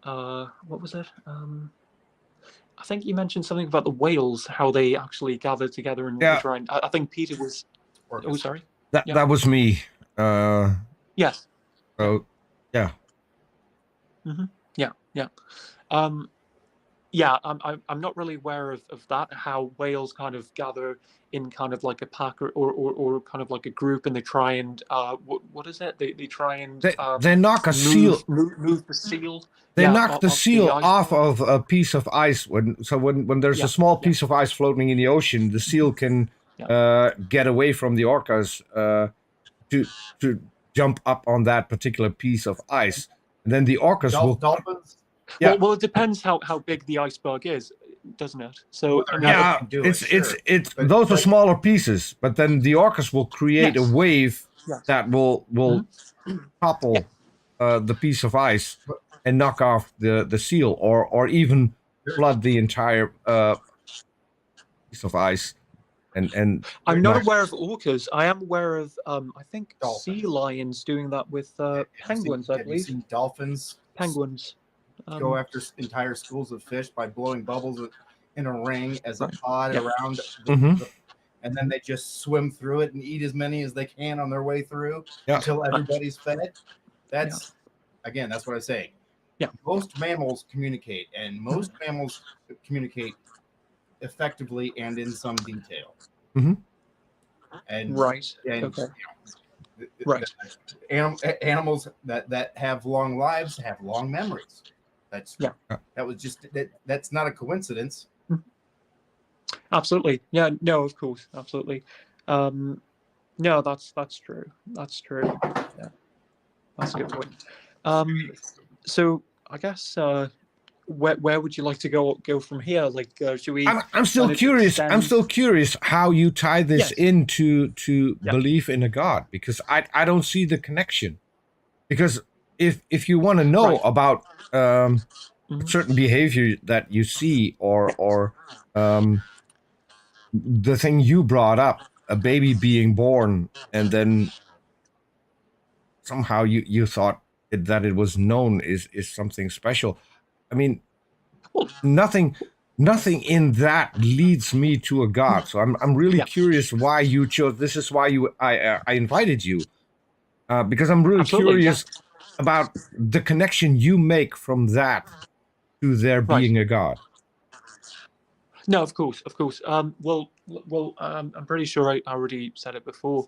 what was it? I think you mentioned something about the whales, how they actually gather together and try and. I think Peter was. Oh, sorry. That was me. Yes. So, yeah. Mm-hmm. Yeah. I'm not really aware of that, how whales kind of gather in kind of like a pack or kind of like a group, and they try and what is it? They try and they knock a seal. Move the seal. They knock the seal the off of a piece of ice. When there's a small piece of ice floating in the ocean, the seal can get away from the orcas to jump up on that particular piece of ice, and then the orcas will. Dolphins. Yeah. Well, it depends how big the iceberg is, doesn't it? So it's those are smaller pieces, but then the orcas will create a wave Yes. that will topple the piece of ice and knock off the seal, or even flood the entire piece of ice. And I'm not knock- aware of orcas. I am aware of, I think, Dolphins. sea lions doing that with penguins, I Have you believe. seen dolphins Penguins. go after entire schools of fish by blowing bubbles in a ring as a Right. pod Yeah. around, Mhm. and then they just swim through it and eat as many as they can on their way through Yeah. until everybody's fed. That's again, that's what I'm saying. Yeah. Most mammals communicate, and most mammals communicate effectively and in some detail. Mhm. And Right. and Okay. right. Right. Animals that have long lives have long memories. That was just that's not a coincidence. Absolutely. Yeah. No. Of course. Absolutely. No. That's true. That's true. Yeah. That's a good point. So I guess where would you like to go from here? Like, should we? I'm still kind of curious. I'm extend- still curious how you tie this Yes. into Yeah. belief in a god, because I don't see the connection. Because if you want to know Right. about Mhm. certain behavior that you see, or the thing you brought up, a baby being born, and then somehow you thought that it was known is something special. I mean, Well, nothing in that leads me to a god. So I'm really Yeah. curious why you chose. This is why I invited you, because I'm really Absolutely, curious about the connection you make from that to there Right. being a god. No, of course, of course. Well, I'm pretty sure I already said it before.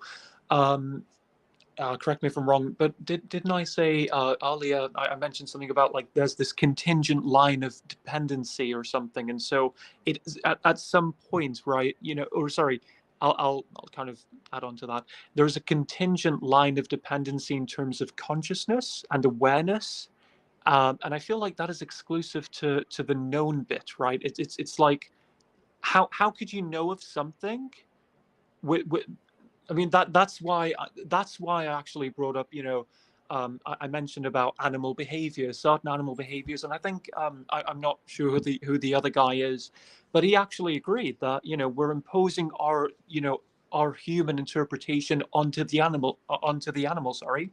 Correct me if I'm wrong, but didn't I say earlier? I mentioned something about like there's this contingent line of dependency or something, and so it is at some point, right? You know, or sorry, I'll kind of add on to that. There's a contingent line of dependency in terms of consciousness and awareness, and I feel like that is exclusive to the known bit, right? It's like how could you know of something? I mean that's why I actually brought up, you know, I mentioned about animal behavior, certain animal behaviors, and I think I'm not sure who the other guy is, but he actually agreed that, you know, we're imposing our, you know, our human interpretation onto the animal, sorry,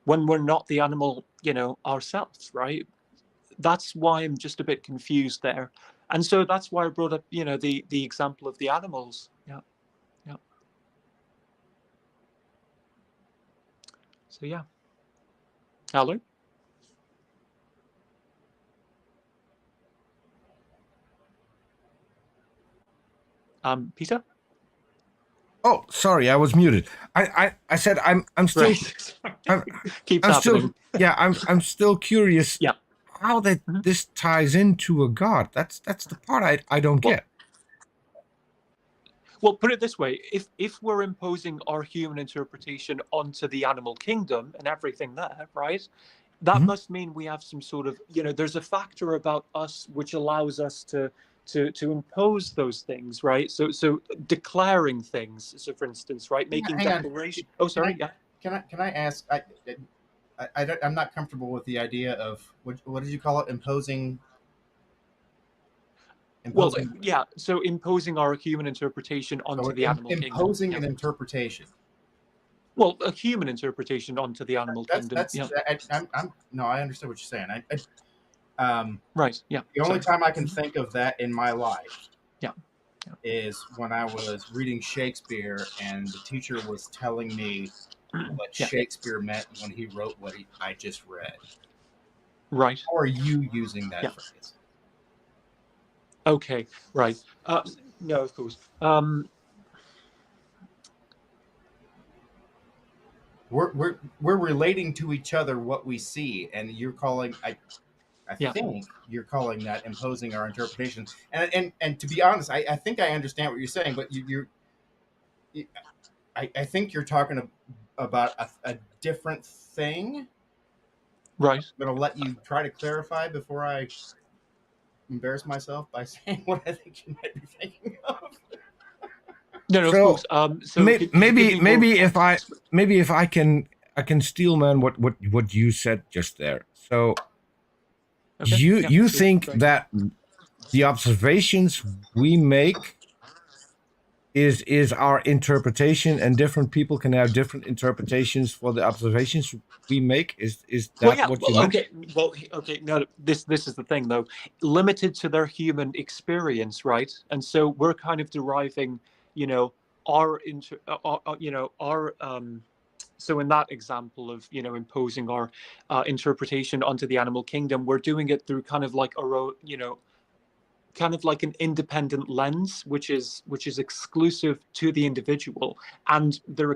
when we're not the animal, you know, ourselves, right? That's why I'm just a bit confused there, and so that's why I brought up, you know, the example of the animals. Yeah, yeah. So yeah. Hello. Peter. Oh, sorry, I was muted. I said I'm still Right. I'm, Keeps I'm happening. still I'm still curious Yeah. how that Mhm. this ties into a god. That's the part I don't Well, get. Well, put it this way: if we're imposing our human interpretation onto the animal kingdom and everything there, right? That Mhm. must mean we have some sort of, you know, there's a factor about us which allows us to impose those things, right? So declaring things. So, for instance, right, making Hang on. declaration. Oh, sorry. Yeah. Can I ask? I'm not comfortable with the idea of what did you call it? Well, Imposing. yeah. So imposing our human interpretation onto the animal kingdom. Imposing Yeah. an interpretation. Well, a human interpretation onto the animal kingdom. Yeah. No, I understand what you're saying. Right. Yeah. The only Sorry. time I can think of that in my life Yeah. Yeah. is when I was reading Shakespeare and the teacher was telling me what Yeah. Shakespeare meant when he wrote what I just read. Right. How are you using that Yeah. phrase? Okay. Right. No, of course. We're relating to each other what we see, and you're calling I Yeah. think you're calling that imposing our interpretation. And to be honest, I think I understand what you're saying, but I think you're talking about a different thing. Right. I'm going to let you try to clarify before I embarrass myself by saying what I think you might be thinking of. No, of So course. So could you give maybe me more if I context? maybe if I can steal man what you said just there. So Okay. you Please, think great. that the observations we make is our interpretation, and different people can have different interpretations for the observations we make? Is Well, that yeah. what you Well, meant? okay. Well, okay. No, this is the thing though. Limited to their human experience, right? And so we're kind of deriving, you know, our so in that example of imposing our interpretation onto the animal kingdom, we're doing it through kind of like our own, kind of like an independent lens, which is exclusive to the individual and their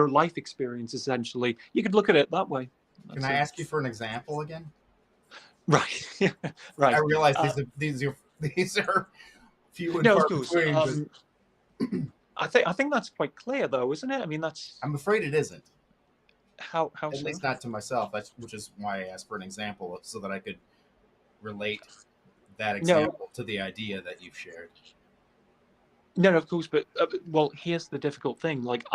life experience. Essentially, you could look at it that way. Can That's I it. ask you for an example again? Right. I Right. realize Uh, these are few and no, of far course. between, but I think that's quite clear, though, isn't it? I mean, that's I'm afraid it isn't. how At so. least not to myself. Which is why I asked for an example so that I could relate that No, example to the idea that you've shared. no, of course. But well, here's the difficult thing. Like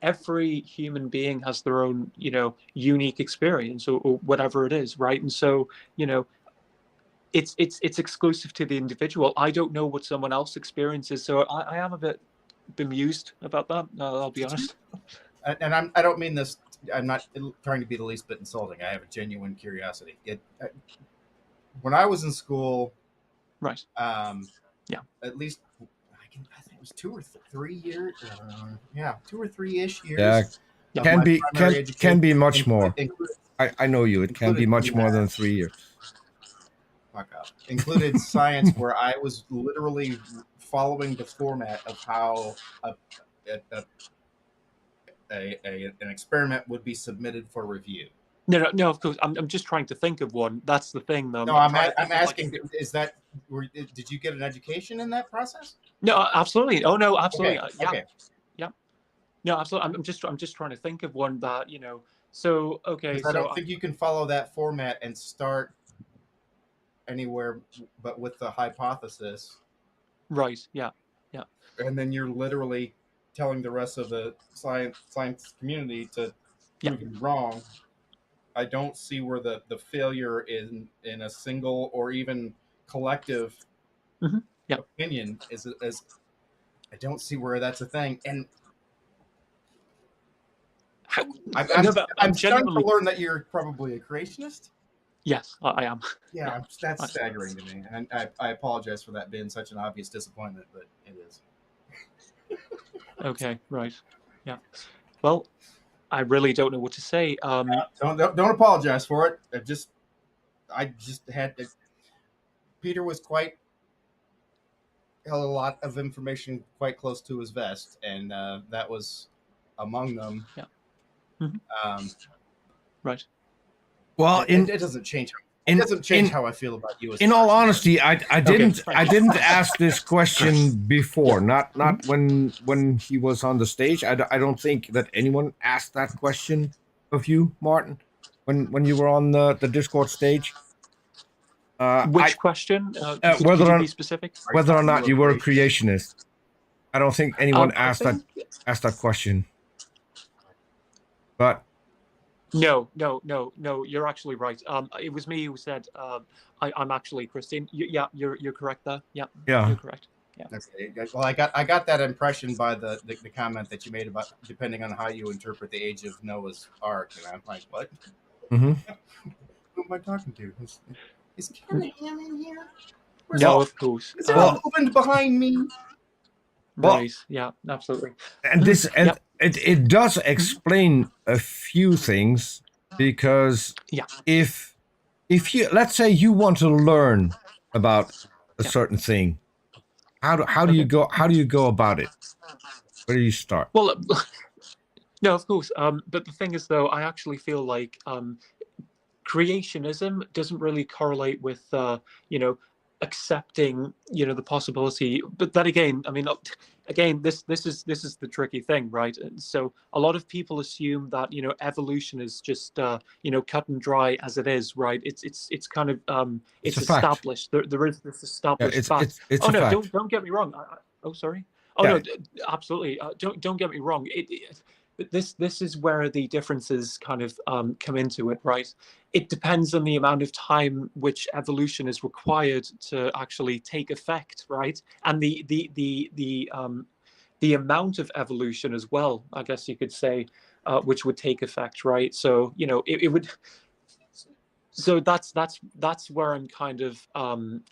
every human being has their own, unique experience or whatever it is, right? And so, it's exclusive to the individual. I don't know what someone else experiences, so I am a bit bemused about that. I'll be honest. And I don't mean this. I'm not trying to be the least bit insulting. I have a genuine curiosity. When I was in school, Right. Yeah. at least I think it was 2 or 3 years. Yeah, 2 or 3 ish Yeah, years Yeah. of my primary can education. be much more. Included, I know you. It can be included much more than 3 years. fuck up. Included science, where I was literally following the format of how a, an experiment would be submitted for review. No. Of course, I'm just trying to think of one. That's the thing, though. No, I'm trying to I'm think of, like, asking. Is that did you get an education in that process? no, absolutely. Oh no, absolutely. Okay. Yeah, Okay. yeah. No, absolutely. I'm just trying to think of one that So okay, Because I so don't think you can follow that format and start anywhere but with the hypothesis, right. Yeah. Yeah. and then you're literally telling the rest of the science community to Yeah. prove you wrong. I don't see where the failure in a single or even collective Yeah. opinion is. I don't see where that's a thing, and How, I'm no, but I'm I'm starting to genuinely learn that you're probably a creationist. yes, I am. Yeah, Yeah. that's I- staggering to me, and I apologize for that being such an obvious disappointment, but it is. Okay. Right. Yeah. Well, I really don't know what to say. Don't apologize for it. I just had Peter was quite held a lot of information quite close to his vest, and that was among them. Yeah. Mhm. Um, Right. Well, it doesn't change. It doesn't change how I feel about you. As in a all person, honesty, I didn't right. I didn't ask this question before. Not when he was on the stage. I don't think that anyone asked that question of you, Martin, when you were on the Discord stage. Which question? Could Whether you or be specific? whether or Are not you you were a a creationist? creationist. I don't think anyone I think asked that question. But no. You're actually right. It was me who said I'm actually Christine. Yeah, you're correct there. Yeah, yeah, you're correct. Yeah. Okay. Well, I got that impression by the comment that you made about depending on how you interpret the age of Noah's Ark, and I'm like, what? hmm Who am I talking to? Is Ken Ham in here? Where's No, all- of course. Is there a movement behind me? Right. Yeah, absolutely. and this and Yep. it does explain a few things, because Yeah. if you, let's say you want to learn about a Yeah. certain thing, how do you go about it? Where do you start? Well, no, of course. But the thing is, though, I actually feel like creationism doesn't really correlate with accepting the possibility. But then again, I mean, again, this is the tricky thing, right? And so a lot of people assume that evolution is just cut and dry as it is, right? It's kind of It's it's a fact. established. There is this Yeah, established fact. it's Oh a no, fact. don't get me wrong. Oh sorry. Oh Yeah. no, absolutely. Don't get me wrong. This is where the differences kind of come into it, right? It depends on the amount of time which evolution is required to actually take effect, right? And the amount of evolution as well, I guess you could say, which would take effect, right? So it would. So that's where I'm kind of in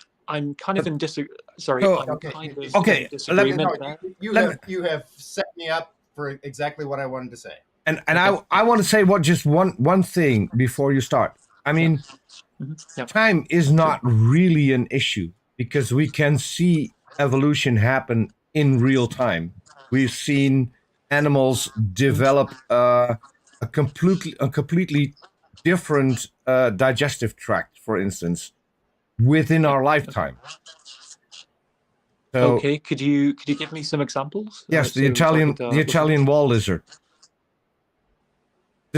sorry, So I'm Okay. kind of okay, in let me disagreement No, there. you have set me up for exactly what I wanted to say. and Okay. I want to say just one thing before you start. I mean, Yeah. time is not really an issue because we can see evolution happen in real time. We've seen animals develop a completely different digestive tract, for instance, within Yeah. our lifetime. So Okay. Could you give me some examples? yes, the So I Italian could the look into Italian it? wall lizard.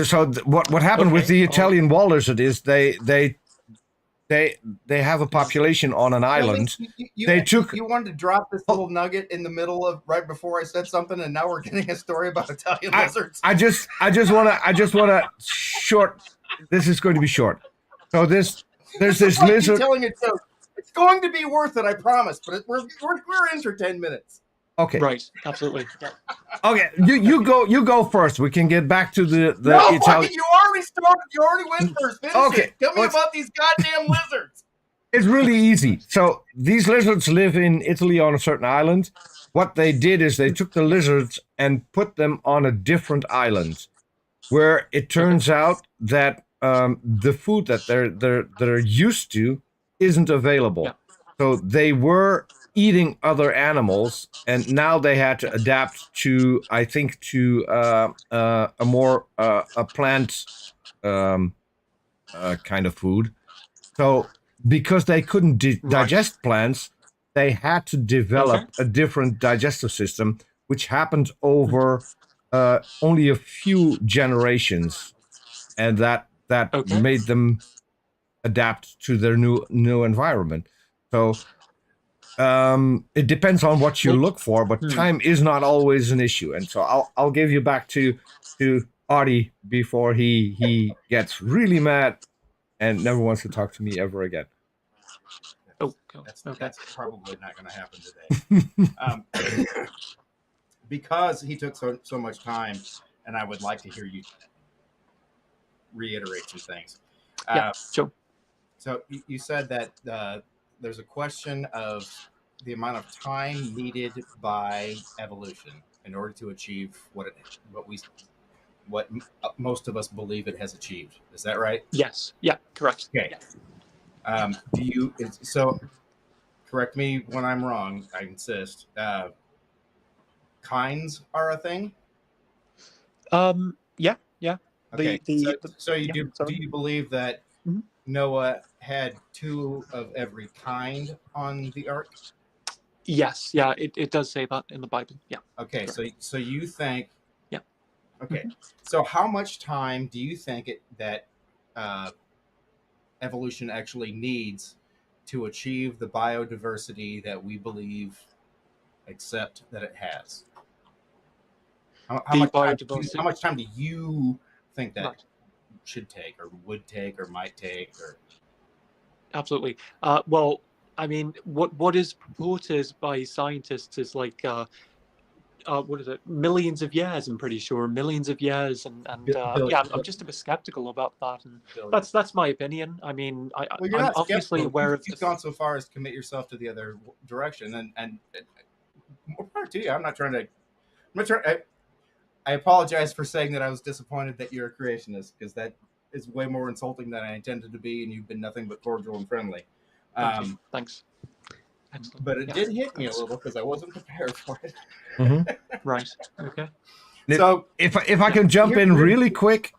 So what happened with Okay. the Oh, Italian wall lizard is they have a population on an Really? island. They took You wanted to drop this Oh. little nugget in the middle of right before I said something, and now we're getting a story about Italian lizards. I just wanna short. This is going to be short. So there's This is this like you lizard. telling a joke. It's going to be worth it, I promise. But we're in for 10 minutes. Okay, right. Absolutely. Yeah. okay. You go first. We can get back to the No, Italian. fucking, you already started. You already went first. Finish Okay, it. Tell me let's- about these goddamn lizards. It's really easy. So these lizards live in Italy on a certain island. What they did is they took the lizards and put them on a different island, where it turns out that the food that they're used to isn't available. Yeah. So they were eating other animals, and now they had to adapt to, I think, to a more a plant kind of food. So because they couldn't digest plants, they had to develop a different digestive system, which happened over only a few generations, and that Okay. made them adapt to their new environment. So it depends on what you Well, look for, but time is not always an issue. And so I'll give you back to Artie before he gets really mad and never wants to talk to me ever again. Oh, God. Okay. That's probably not going to happen today. Because he took so much time, and I would like to hear you reiterate some things. Yeah. Sure. So you said that there's a question of the amount of time needed by evolution in order to achieve what most of us believe it has achieved. Is that right? Yes. Yeah. Correct. Okay. So correct me when I'm wrong. I insist. Kinds are a thing. Yeah. Yeah. Okay. So you yeah, do sorry. you believe that Mhm. Noah had two of every kind on the ark? Yes. Yeah. It does say that in the Bible. Yeah. Okay. Correct. So you think? Yeah. Okay. So how much time do you think that evolution actually needs to achieve the biodiversity that we believe accept that it has? How much time do you think that should take, or would take, or might take, or? Absolutely. Well, I mean, what is purported by scientists is like what is it? Millions of years. I'm pretty sure millions of years, and yeah, I'm just a bit skeptical about that, and that's my opinion. I mean, Well, you're I'm not obviously skeptical. aware of. You've gone so far as to commit yourself to the other direction, and more power to you. I'm not trying to. I apologize for saying that I was disappointed that you're a creationist, because that is way more insulting than I intended to be, and you've been nothing but cordial and friendly. Thanks. Excellent. But it did hit me a little because I wasn't prepared for it. Right. Okay. So if I can jump in really quick,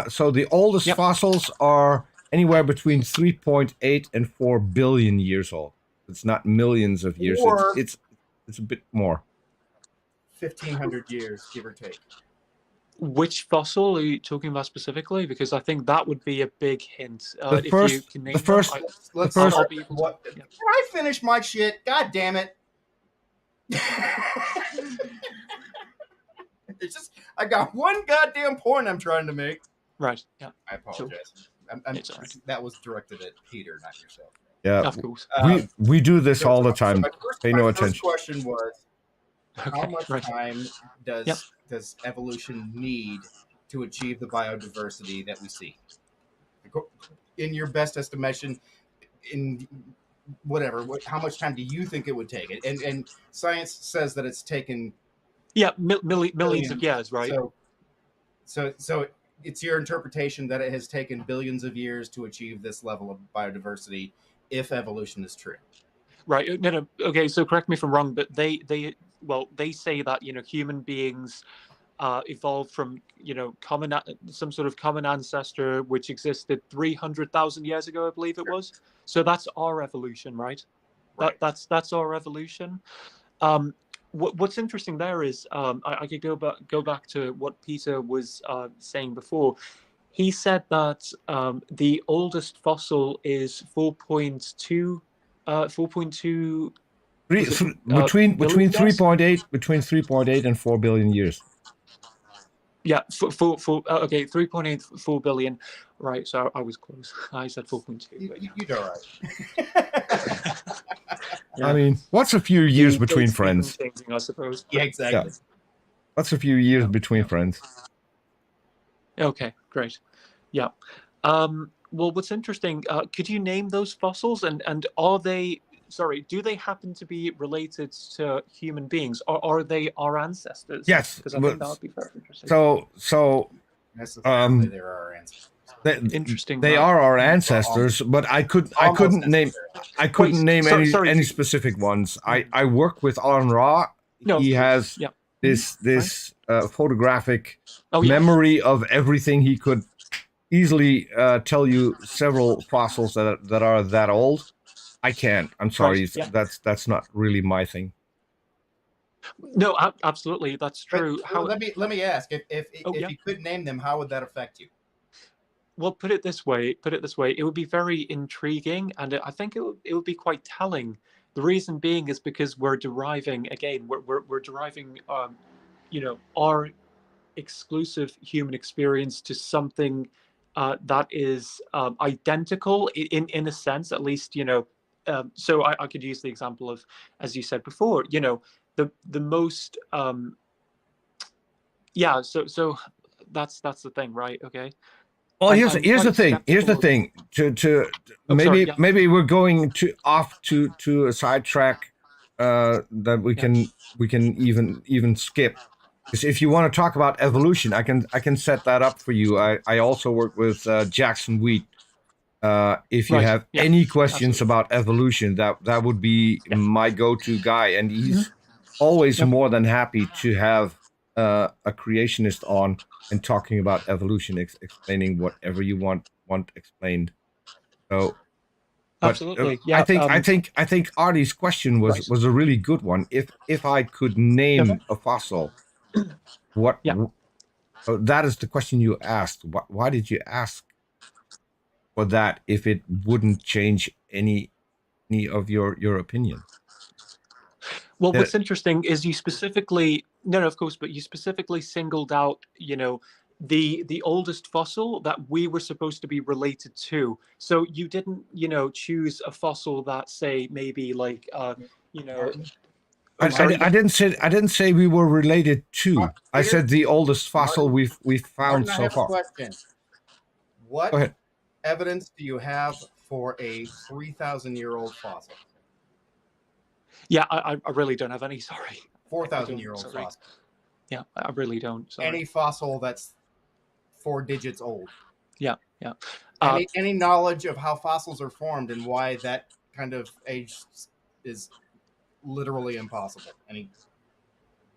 so the oldest fossils are anywhere between 3.8 and 4 billion years old. It's not millions of years. It's a bit more. 1,500 years, give or take. Which fossil are you talking about specifically? Because I think that would be a big hint. The first. Can I finish my shit? God damn it! It's just I got one goddamn point I'm trying to make. Right. Yeah. I apologize. It's all right. That was directed at Peter, not yourself. Yeah, Of course. we do this all the time. my Pay no first attention. question was, how Okay. much Right. time does Yep. does evolution need to achieve the biodiversity that we see? In your best estimation, in whatever, how much time do you think it would take? And science says that it's taken Yeah. Millions of years. Right. So it's your interpretation that it has taken billions of years to achieve this level of biodiversity, if evolution is true. Right. No. Okay. So correct me if I'm wrong, but they say that human beings evolved from some sort of common ancestor which existed 300,000 years ago, I believe it was. So that's our evolution, right? That's our evolution. What's interesting there is I could go back to what Peter was saying before. He said that the oldest fossil is 4.2 between billion years? 3.8 and 4 billion years. Yeah, okay, 3.84 billion. Right, so I was close. I said 4.2. But you're all right. Yeah. I mean, what's a few years between friends? Changing, I suppose. Yeah, exactly. Yeah. What's a few years between friends? Okay, great. Yeah. Well, what's interesting, could you name those fossils, and are they, sorry, do they happen to be related to human beings, or are they our ancestors? Yes. Because I think that would be very interesting. So necessarily they're our ancestors. Interesting. They are our ancestors, but I couldn't name any specific ones. I work with Alan Ra. He has this photographic memory of everything. He could easily tell you several fossils that are that old. I can't. I'm sorry. That's not really my thing. No, absolutely, that's true. But, let me ask, if you could name them, how would that affect you? Well, put it this way, it would be very intriguing, and I think it would be quite telling. The reason being is because we're deriving our exclusive human experience to something that is identical in a sense, at least. So I could use the example of, as you said before, the most so that's the thing, right? Okay. Well, here's the thing. Here's the thing. Maybe we're going off to a sidetrack that we can even skip. Because if you want to talk about evolution, I can set that up for you. I also work with Jackson Wheat. If you have any questions about evolution, that would be my go-to guy, and he's always more than happy to have a creationist on and talking about evolution, explaining whatever you want explained. So, absolutely, yeah. I think Artie's question was a really good one. If I could name a fossil, what? That is the question you asked. Why did you ask for that if it wouldn't change any of your opinion? Well, what's interesting is you specifically of course, but you specifically singled out, the oldest fossil that we were supposed to be related to. So you didn't, choose a fossil that, say, maybe like, I didn't say we were related to. I said the oldest fossil we've found so far. Question. What evidence do you have for a 3,000-year-old fossil? Yeah, I really don't have any. Sorry. 4,000-year-old fossil. Yeah, I really don't. Sorry. Any fossil that's 4 digits old. Yeah. Any knowledge of how fossils are formed and why that kind of age is literally impossible?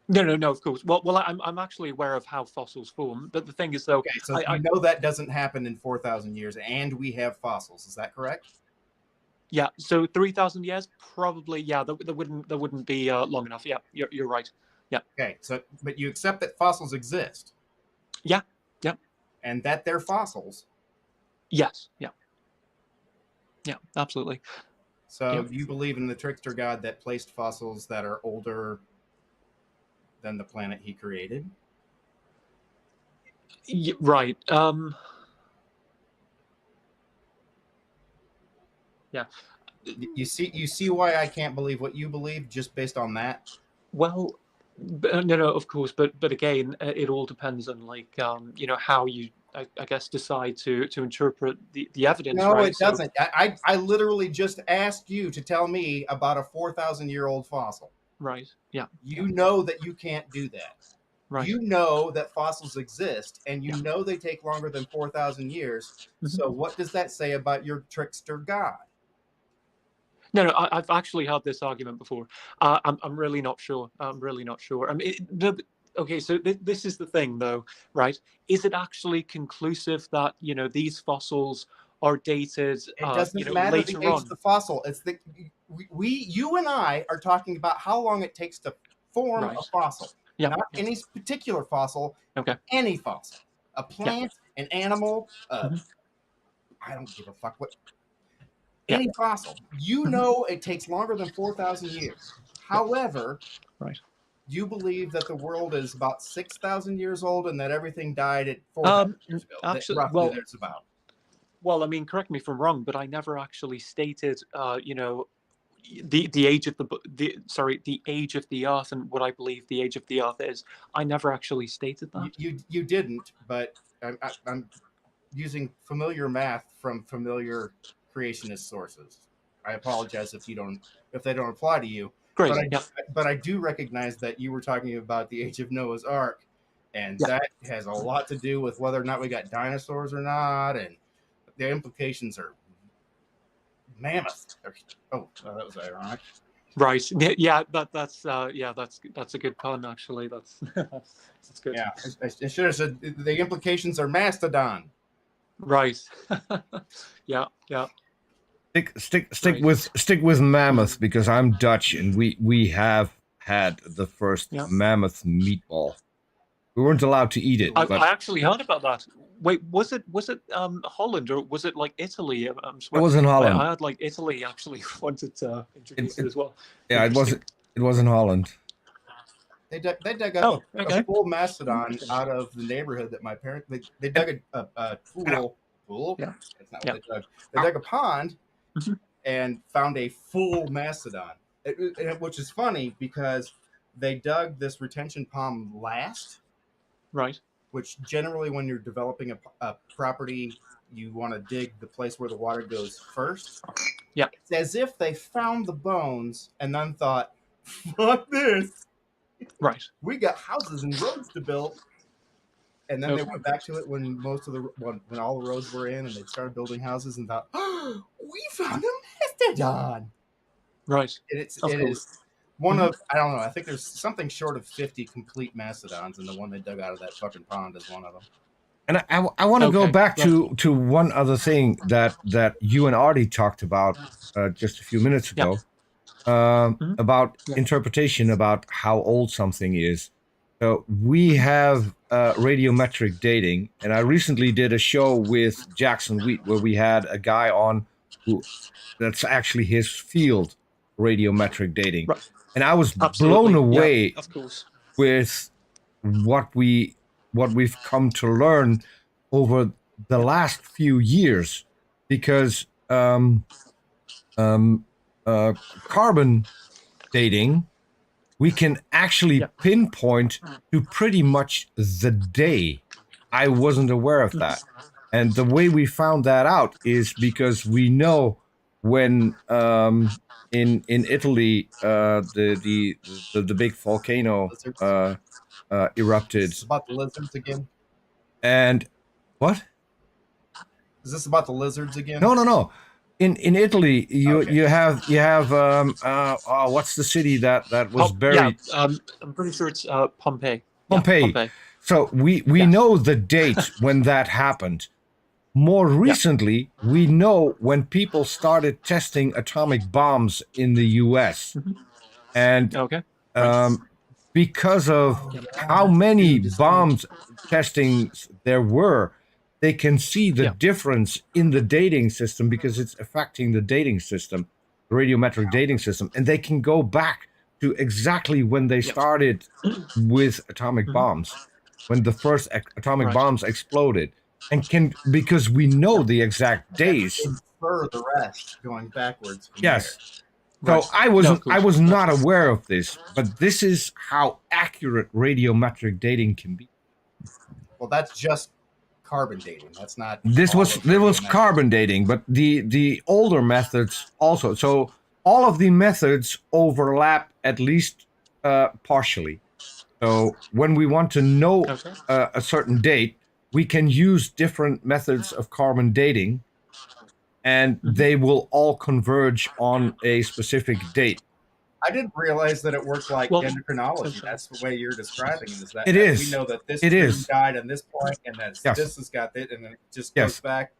No, of course. Well, I'm actually aware of how fossils form, but the thing is, though, okay, so I know that doesn't happen in 4,000 years, and we have fossils. Is that correct? Yeah. So 3,000 years, probably. Yeah, that wouldn't be long enough. Yeah, you're right. Yeah. Okay. So, but you accept that fossils exist. Yeah. And that they're fossils. Yes. Yeah. Absolutely. So you believe in the trickster god that placed fossils that are older than the planet he created? Right. Yeah. You see why I can't believe what you believe just based on that? Well, no, of course, but again, it all depends on like how you I guess decide to interpret the evidence, No, right? it doesn't. I literally just asked you to tell me about a 4,000-year-old fossil. Right. Yeah. You know that you can't do that. Right. You know that fossils exist, and you know they take longer than 4,000 years. Mm-hmm. So what does that say about your trickster god? No, I've actually had this argument before. I'm really not sure. I'm really not sure. I mean, okay, so this is the thing, though, right? Is it actually conclusive that these fossils are dated? It doesn't matter the later age on. of the fossil. It's the you and I are talking about how long it takes to form a fossil. Yeah. Not any particular fossil. Okay. Any fossil, a plant, an animal. Mhm. I don't give a fuck what. Any fossil, you know, it takes longer than 4,000 years. However, right. You believe that the world is about 6,000 years old and that everything died at 4,000 years ago. Actually, roughly, that's about. Well, I mean, correct me if I'm wrong, but I never actually stated, the age of the age of the Earth and what I believe the age of the Earth is. I never actually stated that. You didn't, but I'm using familiar math from familiar creationist sources. I apologize if they don't apply to you. Great. But I do recognize that you were talking about the age of Noah's Ark, and that has a lot to do with whether or not we got dinosaurs or not, and the implications are mammoth. Oh, that was ironic. Right. Yeah. That's a good pun. Actually, that's good. Yeah, I should have said the implications are mastodon. Right. Yeah. Stick with mammoth because I'm Dutch and we have had the first mammoth meatball. We weren't allowed to eat it. I actually heard about that. Wait, was it Holland or was it like Italy? It was in Holland. I heard like Italy actually wanted to introduce it as well. Yeah, it was in Holland. They dug up a full mastodon out of the neighborhood that my parents. They dug a pool. Yeah. That's not what they dug. They dug a pond and found a full mastodon, which is funny because they dug this retention pond last. Right. Which generally, when you're developing a property, you want to dig the place where the water goes first. Yeah. It's as if they found the bones and then thought, fuck this. Right. We got houses and roads to build. And then they went back to it when when all the roads were in and they started building houses and thought, oh, we found a mastodon. Right. It is one of, I don't know, I think there's something short of 50 complete mastodons, and the one they dug out of that fucking pond is one of them. And I want to go back to one other thing that you and Artie talked about just a few minutes ago about interpretation about how old something is. So we have radiometric dating, and I recently did a show with Jackson Wheat where we had a guy on that's actually his field, radiometric dating. Right. And I was blown away with what we've come to learn over the last few years, because carbon dating, we can actually pinpoint to pretty much the day. I wasn't aware of that. And the way we found that out is because we know when in Italy the big volcano erupted. Is this about the lizards again? And what? Is this about the lizards again? No. In Italy, you have what's the city that was buried? Yeah, I'm pretty sure it's Pompeii. Pompeii. Pompeii. So we know the date when that happened. More recently, we know when people started testing atomic bombs in the U.S. And because of how many bombs testings there were, they can see the difference in the dating system because it's affecting the dating system. radiometric dating system, and they can go back to exactly when they started with atomic bombs, when the first atomic bombs exploded, and because we know the exact days. Infer the rest going backwards from Yes. there. So I was not aware of this, but this is how accurate radiometric dating can be. Well, that's just carbon dating. That's not. This was carbon dating, but the older methods also. So all of the methods overlap at least partially. So when we want to know a certain date, we can use different methods of carbon dating, and they will all converge on a specific date. I didn't realize that it worked like endocrinology. That's the way you're describing it. Is that it is? We know that this tree died on this point, and that this has got it, and it just goes back.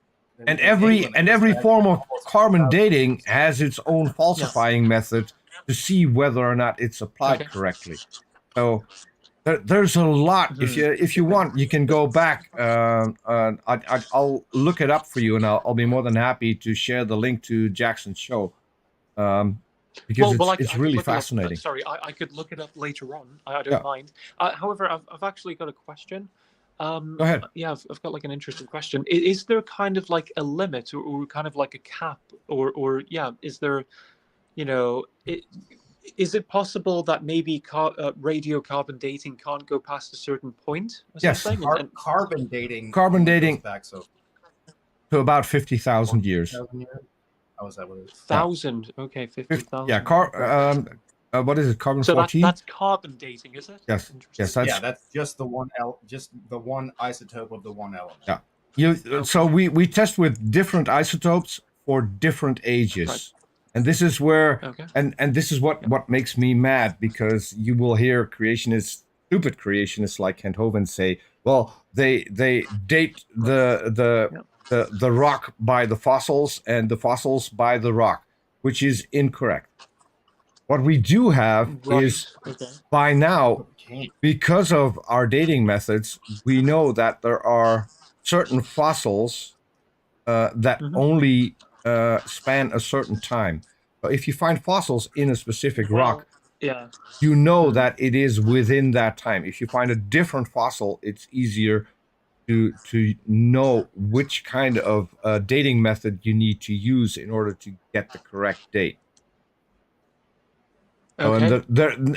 And every form of carbon dating has its own falsifying method to see whether or not it's applied correctly. So there's a lot. If you want, you can go back. I'll look it up for you, and I'll be more than happy to share the link to Jackson's show. Because it's really fascinating. Sorry, I could look it up later on. I don't mind. However, I've actually got a question. Go ahead. Yeah, I've got like an interesting question. Is there kind of like a limit or kind of like a cap or is there, is it possible that maybe radiocarbon dating can't go past a certain point? Yes. Carbon dating. Carbon dating back to about 50,000 years. How is that what it is? 1,000. Okay, 50,000. Yeah. What is it? Carbon 14. That's carbon dating, is it? Yes. That's just the one isotope of the one element. Yeah. So we test with different isotopes for different ages. And this is where, and this is what makes me mad, because you will hear stupid creationists like Kent Hovind say, well, they date the rock by the fossils and the fossils by the rock, which is incorrect. What we do have is, by now, because of our dating methods, we know that there are certain fossils that only span a certain time. So if you find fossils in a specific rock, you know that it is within that time. If you find a different fossil, it's easier to know which kind of dating method you need to use in order to get the correct date. Okay.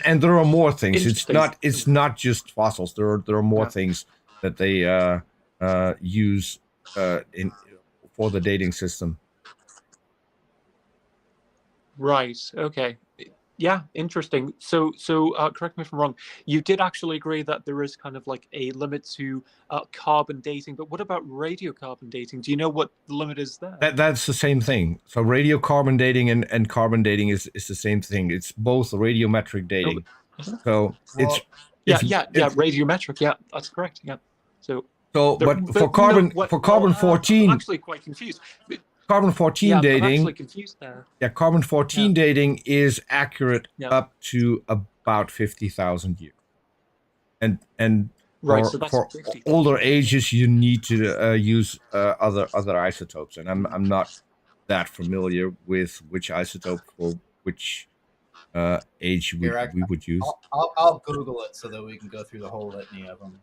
And there are more things. It's not just fossils. There are more things that they use for the dating system. Right. Okay. Yeah, interesting. So correct me if I'm wrong. You did actually agree that there is kind of like a limit to carbon dating, but what about radiocarbon dating? Do you know what the limit is there? That's the same thing. So radiocarbon dating and carbon dating is the same thing. It's both radiometric dating. So it's radiometric. Yeah, that's correct. Yeah. But for carbon 14, I'm actually quite confused. Carbon 14 dating. I'm actually confused there. Yeah, carbon 14 dating is accurate up to about 50,000 years. And for older ages, you need to use other isotopes. And I'm not that familiar with which isotope for which age we would use. I'll Google it so that we can go through the whole litany of them.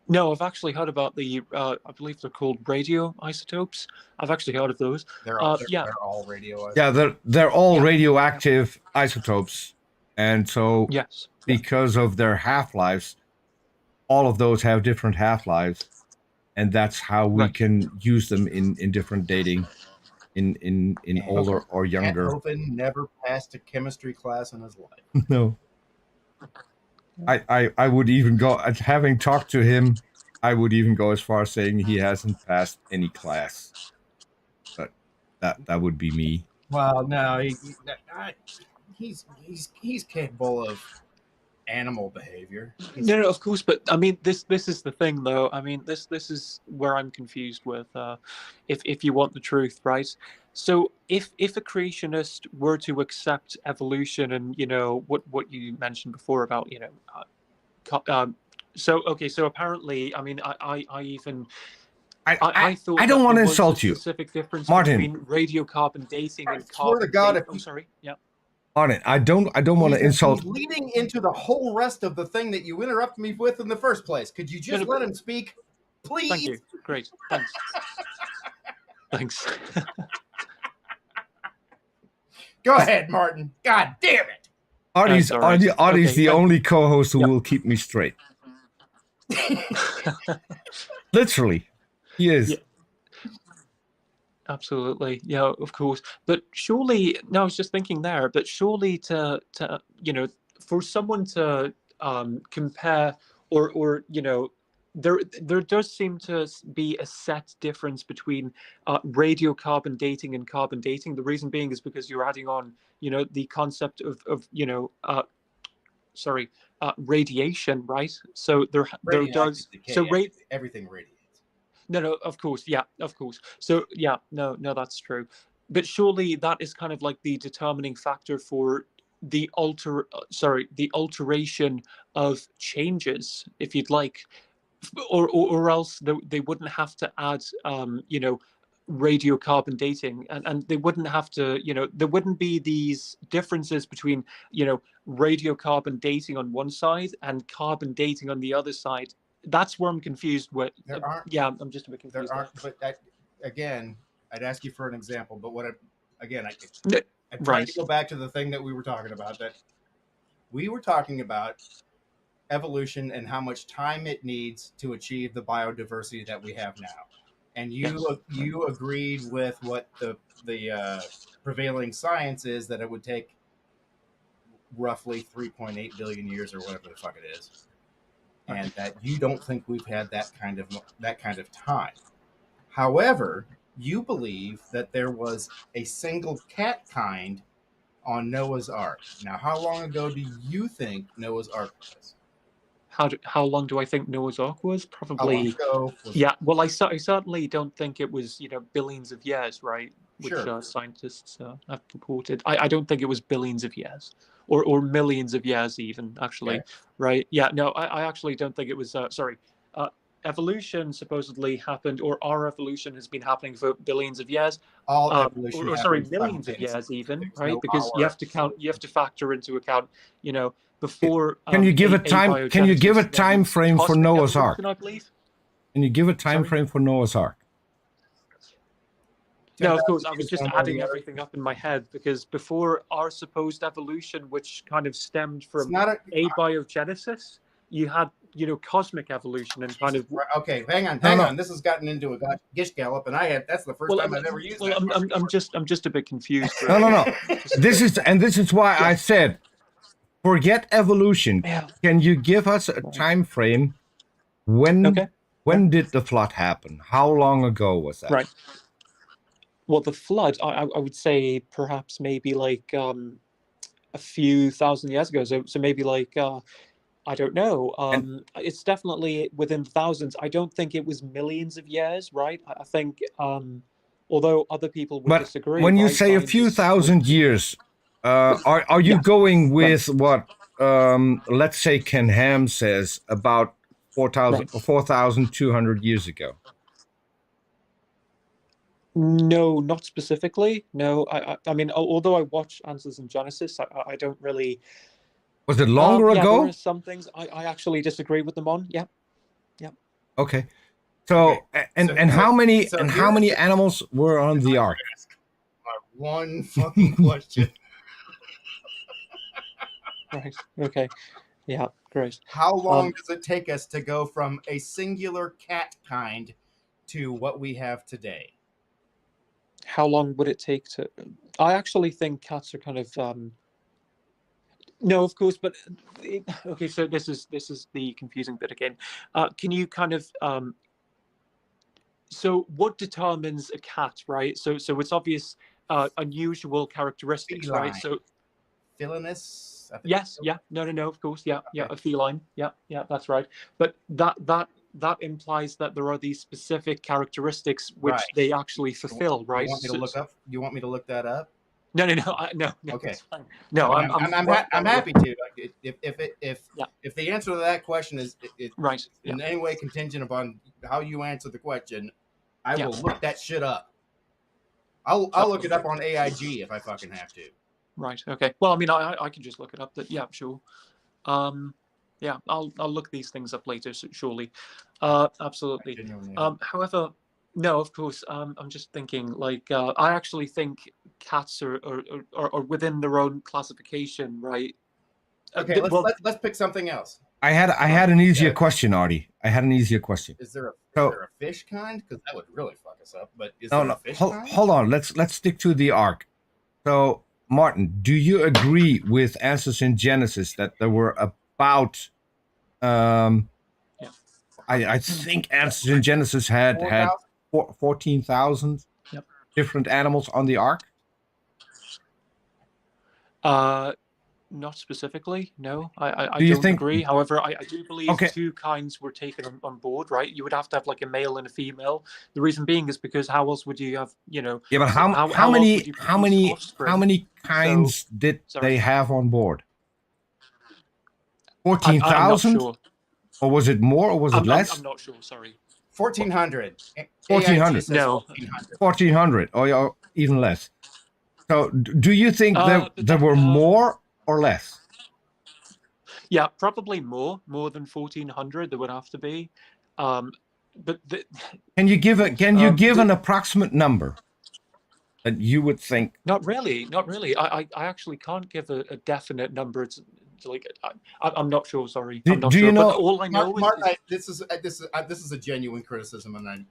No, I've actually heard about the, I believe they're called radioisotopes. I've actually heard of those. They're all radioisotopes. Yeah, they're all radioactive isotopes. And so because of their half-lives, all of those have different half-lives. And that's how we can use them in different dating in older or younger. Hovind never passed a chemistry class in his life. No. I would even go, having talked to him, I would even go as far as saying he hasn't passed any class. But that would be me. Well, no, he's capable of animal behavior. No, of course, but I mean, this is the thing, though. I mean, this is where I'm confused with. If you want the truth, right? So if a creationist were to accept evolution and what you mentioned before about so apparently, I mean, I even I thought I don't that want to there was a insult you, specific difference Martin. between radiocarbon dating I and swear to carbon God, dating. if Oh, sorry. Yeah. Martin, I don't want to insult. He's leading into the whole rest of the thing that you interrupted me with in the first place. Could you just let him speak, please? Thank you. Great. Thanks. Thanks. Go ahead, Martin. God damn it. Artie's That's all right. Artie's Okay, the but- only co-host who Yeah. will keep me straight. Literally, he is. Yeah. Absolutely, yeah, of course. But surely, no, I was just thinking there. But surely, to for someone to compare, or there does seem to be a set difference between radiocarbon dating and carbon dating. The reason being is because you're adding on, the concept of radiation, right? So there does Everything radiates. No, of course, yeah, of course. So yeah, no, that's true. But surely that is kind of like the determining factor for the alteration of changes, if you'd like, or else they wouldn't have to add, radiocarbon dating, and they wouldn't have to, there wouldn't be these differences between, radiocarbon dating on one side and carbon dating on the other side. That's where I'm confused with. I'm just a bit confused. There aren't, but again, I'd ask you for an example. But I'm trying Right. to go back to the thing that we were talking about. That we were talking about evolution and how much time it needs to achieve the biodiversity that we have now. And you agreed with what the prevailing science is, that it would take roughly 3.8 billion years or whatever the fuck it is. And that you don't think we've had that kind of time. However, you believe that there was a single cat kind on Noah's Ark. Now, how long ago do you think Noah's Ark was? How long do I think Noah's Ark was? Probably. How long ago was Yeah. Well, I certainly don't think it was billions of years, right? Which Sure. Scientists have purported. I don't think it was billions of years, or millions of years even, actually. Okay. Right? Yeah. No, I actually don't think it was. Evolution supposedly happened, or our evolution has been happening for billions of years. All evolution Millions of years even, There's right? no Because you have to count. You have to factor into account, before. Can you give a time? Can you give a time frame for Noah's Ark? I believe. Can you give a time frame for Noah's Ark? No, of course. I was just adding everything up in my head, because before our supposed evolution, which kind of stemmed from abiogenesis, you had, cosmic evolution and kind of. Okay, hang on. This has gotten into a gish gallop, and that's the first time I've ever used that. I'm just a bit confused. No. This is why I said, forget evolution. Yeah. Can you give us a time frame? When did the flood happen? How long ago was that? Right. Well, the flood, I would say perhaps maybe like a few thousand years ago. So maybe like I don't know. It's definitely within thousands. I don't think it was millions of years, right? I think, although other people would disagree. When you say a few thousand years, are you going with what, let's say Ken Ham says about 4,200 years ago? No, not specifically. No, I mean, although I watch Answers in Genesis, I don't really. Was it longer ago? There are some things I actually disagree with them on. Yeah. Okay. So how many animals were on the ark? My one fucking question. Right. Okay. Yeah. Great. How long does it take us to go from a singular cat kind to what we have today? How long would it take to? I actually think cats are kind of. No, of course, but okay. So this is the confusing bit again. Can you kind of? So what determines a cat, right? So it's obvious, unusual characteristics, Feline. right? So. Villainous. Yes. Yeah. No. Of course. Yeah. Okay. Yeah. A feline. Yeah. That's right. But that implies that there are these specific characteristics which they actually fulfill, right? You want me to look that up? No. Okay. No, I'm happy to. If the answer to that question is right in any way contingent upon how you answer the question, I will look that shit up. I'll look it up on AIG if I fucking have to. Right. Okay. Well, I mean, I can just look it up. That yeah, sure. Yeah, I'll look these things up later. Surely. Absolutely. However, no, of course. I'm just thinking. Like, I actually think cats are within their own classification, right? Okay, let's pick something else. I had an easier question, Artie. I had an easier question. Is there a fish kind? Because that would really fuck us up. But is there a fish kind? Hold on. Let's stick to the ark. So, Martin, do you agree with answers in Genesis that there were about I think answers in Genesis had 14,000 different animals on the ark? Not specifically, no. I don't agree. However, I do believe two kinds were taken on board, right? You would have to have like a male and a female. The reason being is because how else would you have, you know? Yeah, but how many kinds did they have on board? 14,000? Sure. Or was it more, or was it less? I'm not sure. Sorry. 1,400. 1,400. No. 1,400, or even less. So, do you think there were more or less? Yeah, probably more than 1,400. There would have to be. But can you give an approximate number that you would think? Not really. I actually can't give a definite number. It's like I'm not sure. Sorry, I'm not sure. You know, but all I know this is a genuine criticism, and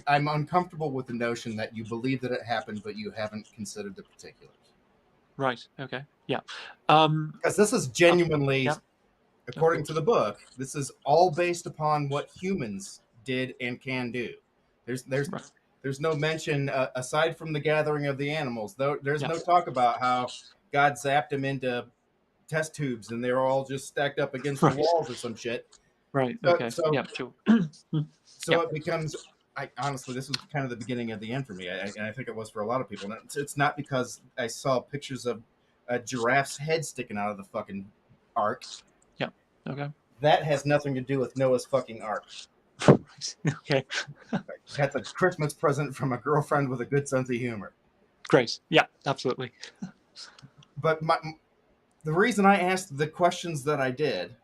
I'm uncomfortable with the notion that you believe that it happened, but you haven't considered the particulars. Right. Okay. Yeah. Because this is genuinely, according to the book, this is all based upon what humans did and can do. There's no mention aside from the gathering of the animals. Though there's no talk about how God zapped them into test tubes and they're all just stacked up against the walls or some shit. Right. Okay. So sure. So it becomes. Honestly, this was kind of the beginning of the end for me, and I think it was for a lot of people. And it's not because I saw pictures of a giraffe's head sticking out of the fucking ark. Yeah. Okay. That has nothing to do with Noah's fucking ark. Okay. That's a Christmas present from a girlfriend with a good sense of humor. Great. Yeah, absolutely. But the reason I asked the questions that I did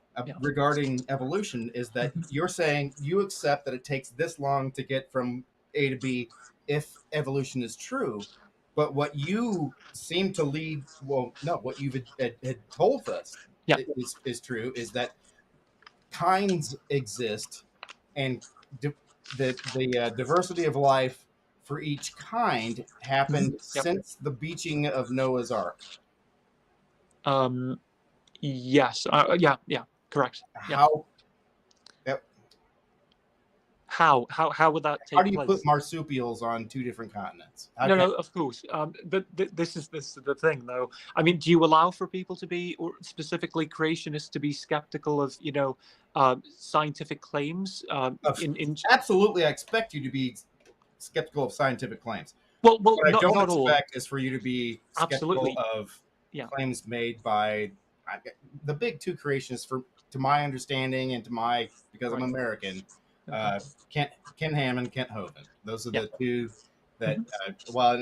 regarding evolution is that you're saying you accept that it takes this long to get from A to B if evolution is true, but what you seem to lead, what you've had told us is true, is that kinds exist and the diversity of life for each kind happened since the beaching of Noah's Ark. Yes. Correct. How would that take place? How do you put marsupials on two different continents? No, of course. But this is the thing, though. I mean, do you allow for people to be, or specifically creationists, to be skeptical of, scientific claims? Absolutely, I expect you to be skeptical of scientific claims. Well, what I don't expect all. Is for you to be skeptical of claims made by the big two creationists, to my understanding and because I'm American, Ken Ham and Kent Hovind. Those are the two that,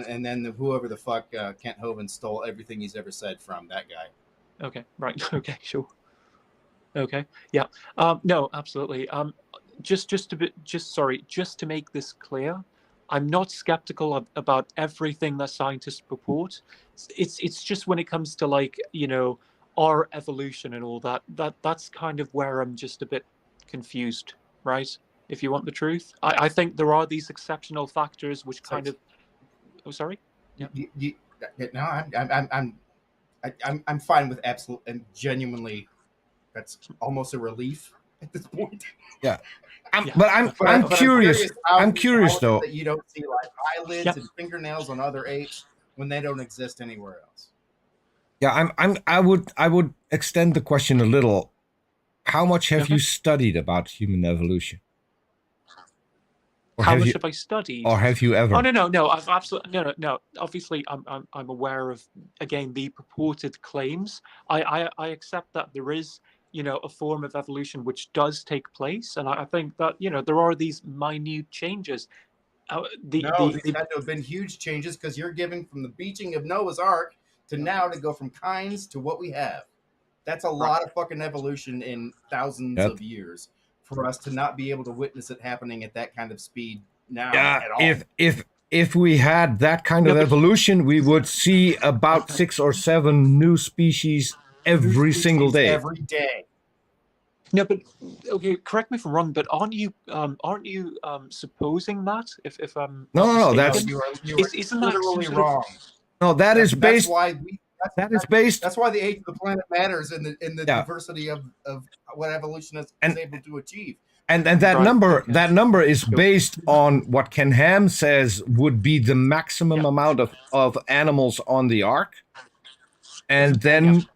and then whoever the fuck Kent Hovind stole everything he's ever said from, that guy. Okay, right. Okay, sure. Okay, yeah. No, absolutely. Just to make this clear, I'm not skeptical about everything that scientists purport. It's just when it comes to our evolution and all that's kind of where I'm just a bit confused, right? If you want the truth, I think there are these exceptional factors which kind of. Oh, sorry. Yeah. I'm fine with absolute and genuinely. That's almost a relief at this point. Yeah. But I'm curious. I'm curious though. That you don't see eyelids and fingernails on other apes when they don't exist anywhere else. Yeah, I would extend the question a little. How much have you studied about human evolution? How much have I studied? Or have you ever? Oh no! I've absolutely no. Obviously, I'm aware of, again, the purported claims. I accept that there is, a form of evolution which does take place, and I think that there are these minute changes. These had to have been huge changes, because you're giving from the beaching of Noah's Ark to now to go from kinds to what we have. That's a lot of fucking evolution in thousands of years for us to not be able to witness it happening at that kind of speed now at all. If we had that kind of evolution, we would see about 6 or 7 new species every single day. Every day. No, but okay. Correct me if I'm wrong, but aren't you supposing that? If I'm no, that's isn't that literally wrong? No, that's based. That's why the age of the planet matters in the diversity of what evolution is able to achieve. And that number is based on what Ken Ham says would be the maximum amount of animals on the Ark, and then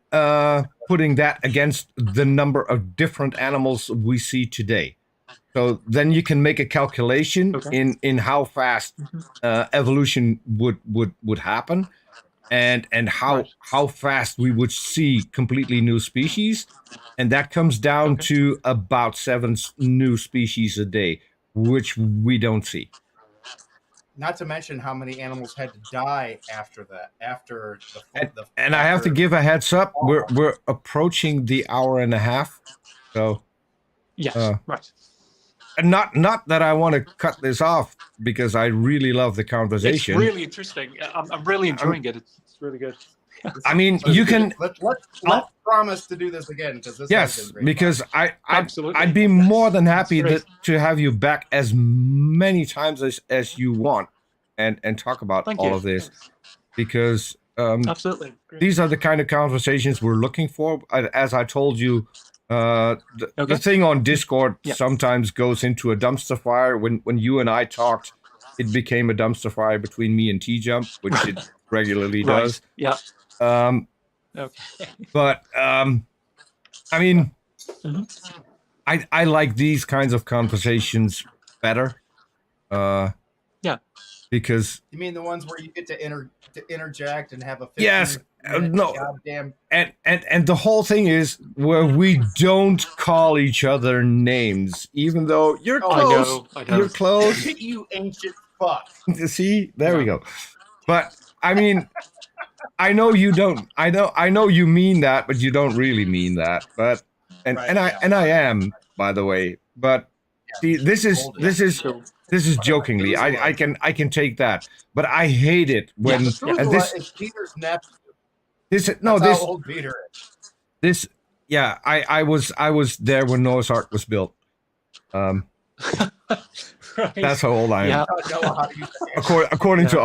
putting that against the number of different animals we see today. So then you can make a calculation in how fast evolution would happen, and how fast we would see completely new species. And that comes down to about 7 new species a day, which we don't see. Not to mention how many animals had to die after that. And I have to give a heads up. We're approaching the hour and a half. So right. And not that I want to cut this off, because I really love the conversation. It's really interesting. I'm really enjoying it. It's really good. I mean, you can. Let's promise to do this again, because this has been great. Because I'd be more than happy to have you back as many times as you want, and talk about all of this, because absolutely these are the kind of conversations we're looking for. As I told you, the thing on Discord sometimes goes into a dumpster fire. When you and I talked, it became a dumpster fire between me and T-Jump, which it regularly does. Yeah. But I mean, I like these kinds of conversations better. Because you mean the ones where you get to interject and have a no goddamn and the whole thing is where we don't call each other names, even though you're close. I know. You're close. You ancient fuck. See, there we go. But I mean, I know you don't. I know you mean that, but you don't really mean that. But I am, by the way. But see, this is jokingly. I can take that, but I hate it when and this is Peter's nephew. This old Peter is. This I was there when Noah's Ark was built. That's how old I am. According to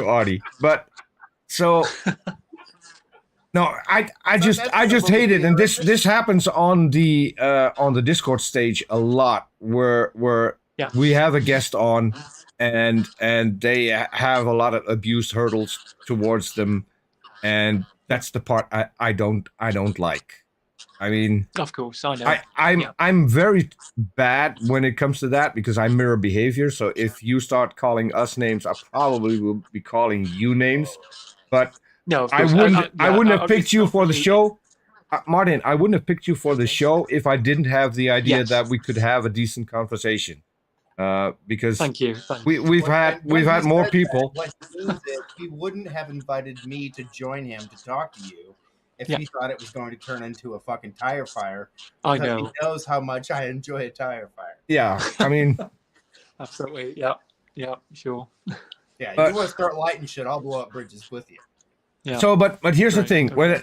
Artie. But so no, I just hate it, and this happens on the Discord stage a lot, where we have a guest on, and they have a lot of abused hurdles towards them, and that's the part I don't like. I mean, of course, I know. I'm very bad when it comes to that, because I mirror behavior. So if you start calling us names, I probably will be calling you names. But no, I wouldn't have picked you for the show, Martin. I wouldn't have picked you for the show if I didn't have the idea that we could have a decent conversation. Because thank you. We've had more people. He wouldn't have invited me to join him to talk to you if he thought it was going to turn into a fucking tire fire. I know. He knows how much I enjoy a tire fire. Yeah, I mean, absolutely. Yeah, sure. Yeah, you want to start lighting shit, I'll blow up bridges with you. Yeah. So, but here's the thing. When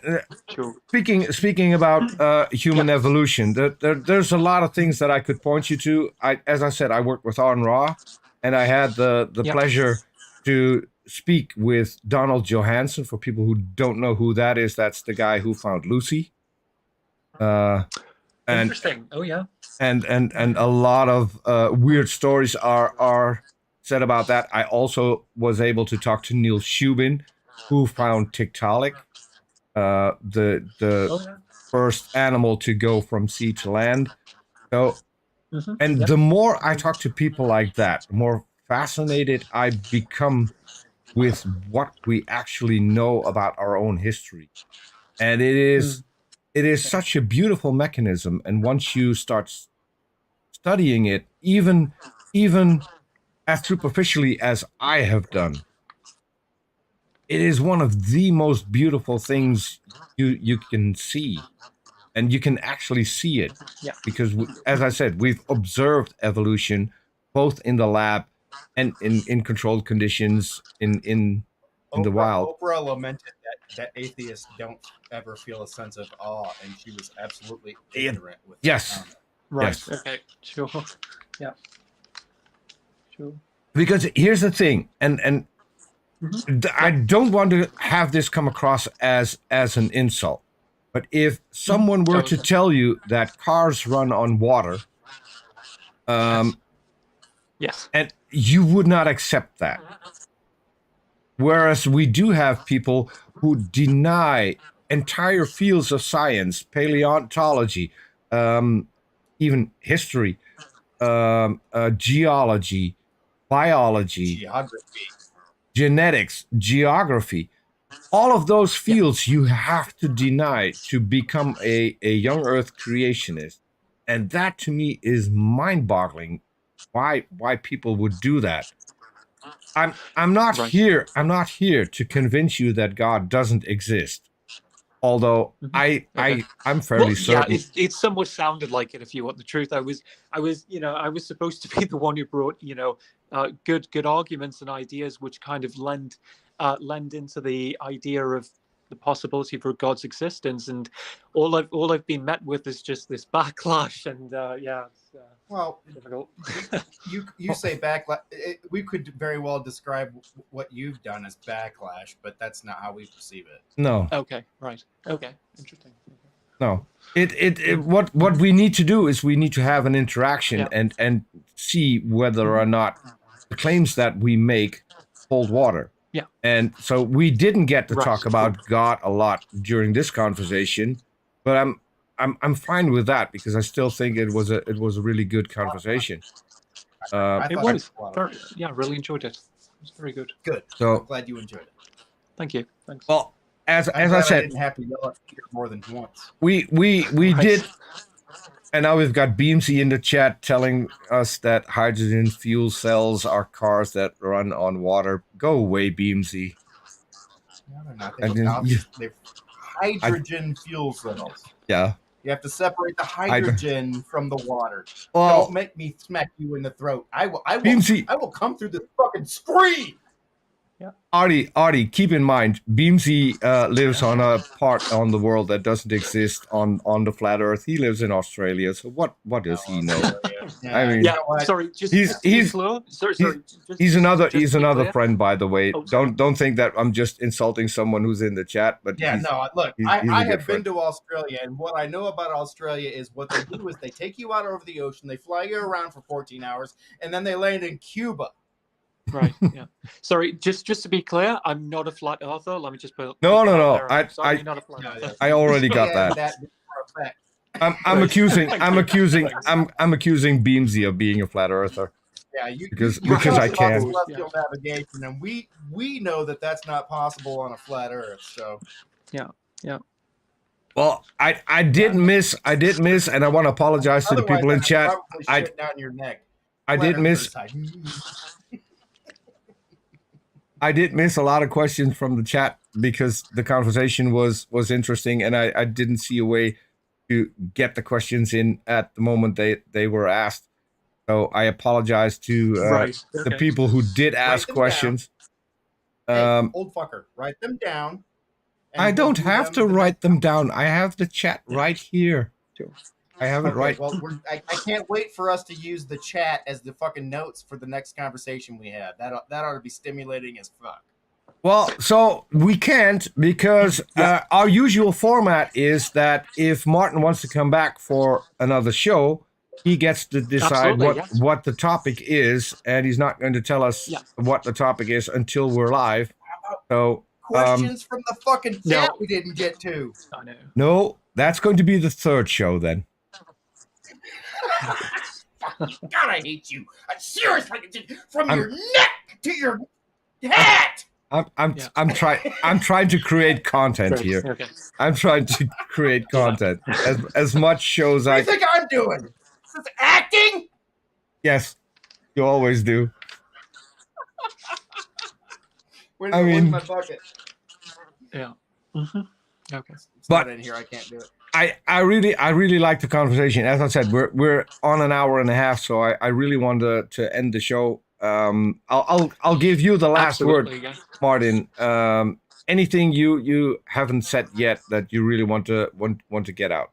speaking about human evolution, there's a lot of things that I could point you to. As I said, I work with On Ra, and I had the pleasure to speak with Donald Johansson. For people who don't know who that is, that's the guy who found Lucy. Interesting. Oh yeah. And a lot of weird stories are said about that. I also was able to talk to Neil Shubin, who found Tiktaalik, the first animal to go from sea to land. So, and the more I talk to people like that, the more fascinated I become with what we actually know about our own history. And it is it is such a beautiful mechanism, and once you start studying it, even as superficially as I have done, it is one of the most beautiful things you can see, and you can actually see it. Yeah. Because as I said, we've observed evolution both in the lab and in controlled conditions in the wild. Oprah lamented that atheists don't ever feel a sense of awe, and she was absolutely ignorant with that Yes. comment. Right. Yes. Okay. Sure. Yeah. Sure. Because here's the thing, and I don't want to have this come across as an insult, but if someone were to tell you that cars run on water, Yes. and you would not accept that. Whereas we do have people who deny entire fields of science, paleontology, even history, geology, biology, Geography. genetics, geography. All of those fields you have to deny to become a young Earth creationist. And that to me is mind-boggling. Why people would do that. I'm not here to convince you that God doesn't exist. Although I'm fairly certain. Yeah, it somewhat sounded like it. If you want the truth, I was supposed to be the one who brought good arguments and ideas which kind of lend into the idea of the possibility for God's existence, and all I've been met with is just this backlash, and it's, well, difficult. you say backlash. We could very well describe what you've done as backlash, but that's not how we perceive it. No. Okay. Right. Okay. Interesting. No. What we need to do is we need to have an interaction and see whether or not the claims that we make hold water. Yeah. And so we didn't get to talk about God a lot during this conversation, but I'm fine with that because I still think it was a really good conversation. It was. Really enjoyed it. It was very good. Good. So I'm glad you enjoyed it. Thank you. Thanks. Well, as I said, I didn't have to yell at Peter more than once. We did. And now we've got Beamsy in the chat telling us that hydrogen fuel cells are cars that run on water. Go away, Beamsy. No, they're not. They're hydrogen fuel cells. Yeah. You have to separate the hydrogen from the water. Well, don't make me smack you in the throat. I will come through this fucking screen. Yeah. Artie, keep in mind, Beamsy lives on a part on the world that doesn't exist on the flat Earth. He lives in Australia, so what does he know? I mean, sorry, just he's slow. Sorry, he's another friend, by the way. Don't think that I'm just insulting someone who's in the chat. But look, I have been to Australia, and what I know about Australia is what they do is they take you out over the ocean, they fly you around for 14 hours, and then they land in Cuba. Right. Yeah. Sorry. Just to be clear, I'm not a flat earther. Let me just put. No. Sorry, not a flat earther. I already got that. I'm accusing Beamsy of being a flat earther. Yeah, because I can. Celestial navigation, and we know that that's not possible on a flat Earth. So. Yeah. Well, I did miss, and I want to apologize to the people in chat. Down your neck. I did miss. I did miss a lot of questions from the chat because the conversation was interesting, and I didn't see a way to get the questions in at the moment they were asked. So I apologize to the people who did ask questions. Hey, old fucker, write them down. I don't have to write them down. I have the chat right here. I have it right. Well, I can't wait for us to use the chat as the fucking notes for the next conversation we have. That ought to be stimulating as fuck. Well, so we can't because our usual format is that if Martin wants to come back for another show, he gets to decide what the topic is, and he's not going to tell us what the topic is until we're live. So questions from the fucking chat we didn't get to. I know. No, that's going to be the third show then. God, I hate you. Seriously, from your neck to your hat. I'm trying to create content Great. here. Okay. I'm trying to create content. As much shows What do I you think I'm doing? Is this acting? Yes, you always do. Where's I mean- my bucket? Yeah. Mm-hmm. Okay. It's But- not in here. I can't do it. I really like the conversation. As I said, we're on an hour and a half, so I really want to end the show. I'll give you the last Absolutely, word, yeah. Martin. Anything you haven't said yet that you really want to get out?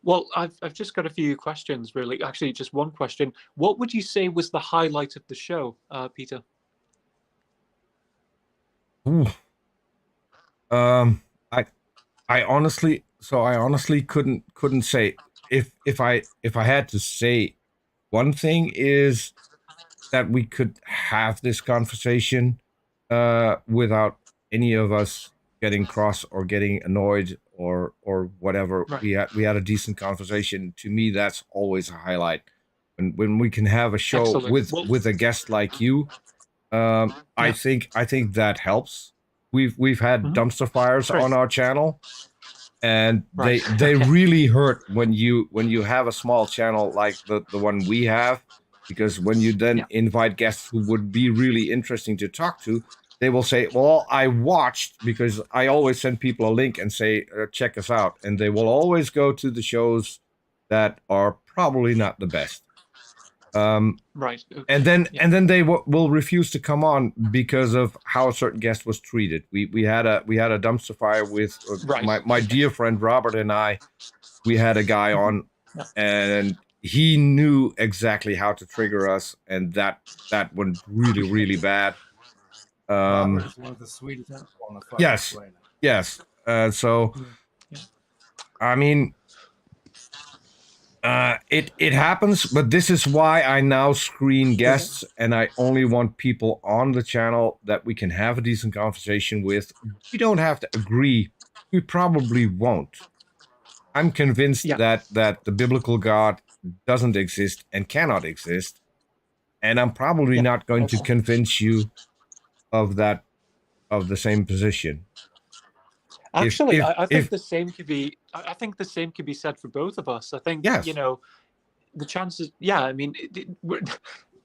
Well, I've just got a few questions, really. Actually, just one question. What would you say was the highlight of the show, Peter? Ooh. I honestly couldn't say. If I had to say one thing, is that we could have this conversation without any of us getting cross or getting annoyed or whatever. Right. We had a decent conversation. To me, that's always a highlight. When we can have a show Excellent. with a guest like you, I Yeah. think that helps. We've had Mhm. dumpster fires Great. on our channel, and Right. they really hurt when you have a small channel like the one we have, because when you then Yeah. invite guests who would be really interesting to talk to, they will say, well, I watched, because I always send people a link and say, check us out, and they will always go to the shows that are probably not the best. Right. Okay. And then Yeah. and then they will refuse to come on because of how a certain guest was treated. We had a dumpster fire with Right. my dear friend Robert and I. We had a guy on, Yeah. and he knew exactly how to trigger us, and that went really bad. Robert is one of the sweetest people on the fucking Yes. planet. Yes. So, Yeah. I mean, it happens, but this is why I now screen guests, and I only want people on the channel that we can have a decent conversation with. We don't have to agree. We probably won't. I'm convinced Yeah. that the biblical God doesn't exist and cannot exist, and I'm probably Yeah. not going to Okay. convince you of the same position. Actually, I think if the same could be. I think the same could be said for both of us. I think Yes. the chances. Yeah, I mean,